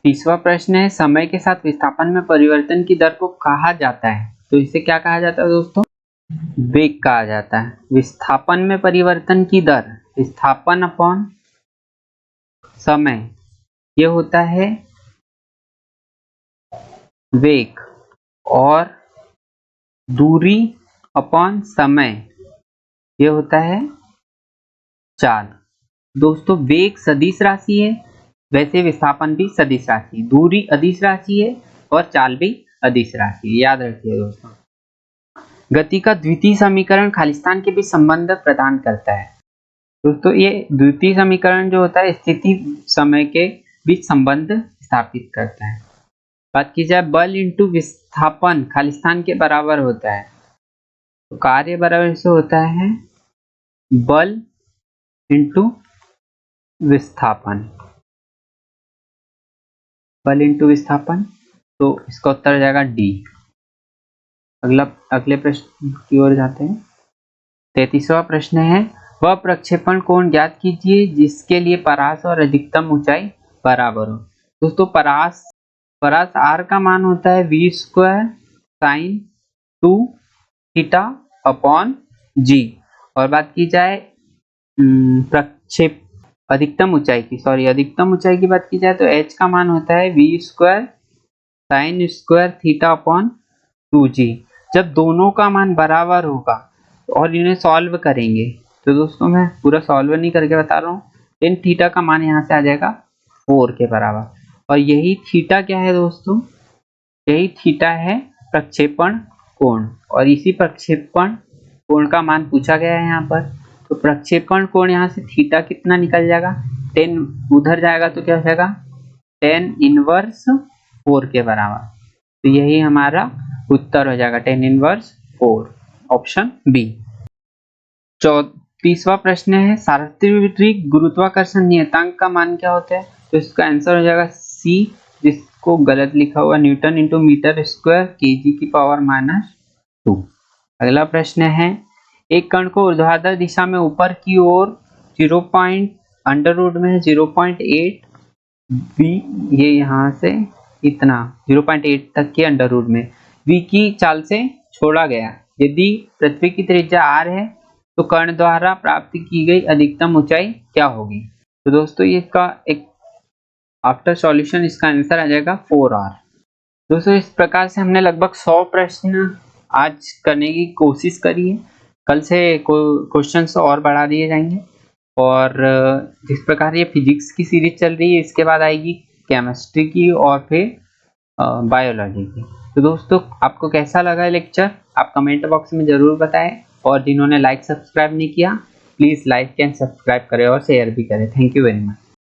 तीसरा प्रश्न है समय के साथ विस्थापन में परिवर्तन की दर को कहा जाता है, तो इसे क्या कहा जाता है दोस्तों, वेग कहा जाता है। विस्थापन में परिवर्तन की दर, विस्थापन अपॉन समय, ये होता है वेग, और दूरी अपॉन समय ये होता है चाल। दोस्तों वेग सदिश राशि है, वैसे विस्थापन भी सदिश राशि, दूरी अदिश राशि है, और चाल भी अदिश राशि है, याद रखिए दोस्तों। गति का द्वितीय समीकरण खालिस्तान के बीच संबंध प्रदान करता है। दोस्तों ये द्वितीय समीकरण जो होता है स्थिति समय के बीच संबंध स्थापित करता है। बात की जाए बल इंटू विस्थापन खालिस्तान के बराबर होता है, तो कार्य बराबर से होता है बल इंटू विस्थापन, बल इंटू विस्थापन, तो इसका उत्तर हो जाएगा डी। अगले प्रश्न की ओर जाते हैं। 33वां प्रश्न है वह प्रक्षेपण कोण ज्ञात कीजिए जिसके लिए परास और अधिकतम ऊंचाई बराबर हो। दोस्तों परास r का मान होता है v square sine 2 theta upon g, और बात की जाए अधिकतम ऊंचाई की बात की जाए तो h का मान होता है v square sine square theta upon 2g। जब दोनों का मान बराबर होगा और इन्हें सॉल्व करेंगे, तो दोस्तों मैं पूरा सॉल्व नहीं करके बता रहा हूँ, टेन थीटा का मान यहाँ से आ जाएगा 4 के बराबर, और यही थीटा क्या है दोस्तों, यही थीटा है प्रक्षेपण कोण, और इसी प्रक्षेपण कोण का मान पूछा गया है यहाँ पर। तो प्रक्षेपण कोण यहाँ से थीटा कितना निकल जाएगा, 10 उधर जाएगा तो क्या हो जाएगा 10 इनवर्स 4 के बराबर, तो यही हमारा उत्तर हो जाएगा 10 इनवर्स 4, ऑप्शन बी। 34वां प्रश्न है सार्वत्रिक गुरुत्वाकर्षण नियतांक का मान क्या होता है, तो इसका आंसर हो जाएगा सी, जिसको गलत लिखा हुआ newton into metre square KG की पावर -2। अगला प्रश्न है एक कण को ऊर्ध्वाधर दिशा में ऊपर की ओर 0.8 v, ये यहाँ से इतना 0.8 तक के अंडर रूट में v की चाल से छोड़ा गया। यदि पृथ्वी की त्रिज्या r है तो कर्ण द्वारा प्राप्त की गई अधिकतम ऊंचाई क्या होगी। तो दोस्तों ये इसका एक आफ्टर सॉल्यूशन इसका आंसर आ जाएगा 4r। दोस्तों इस प्रकार से हमने लगभग 100 प्रश्न आज करने की कोशिश करी है। कल से क्वेश्चंस और बढ़ा दिए जाएंगे और जिस प्रकार ये फिजिक्स की सीरीज चल रही है इसके बाद आएगी केमिस्ट्री की और फिर बायोलॉजी की। तो दोस्तों आपको कैसा लगा लेक्चर आप कमेंट बॉक्स में ज़रूर बताएं और जिन्होंने लाइक सब्सक्राइब नहीं किया प्लीज़ लाइक एंड सब्सक्राइब करें और शेयर भी करें। Thank you very much.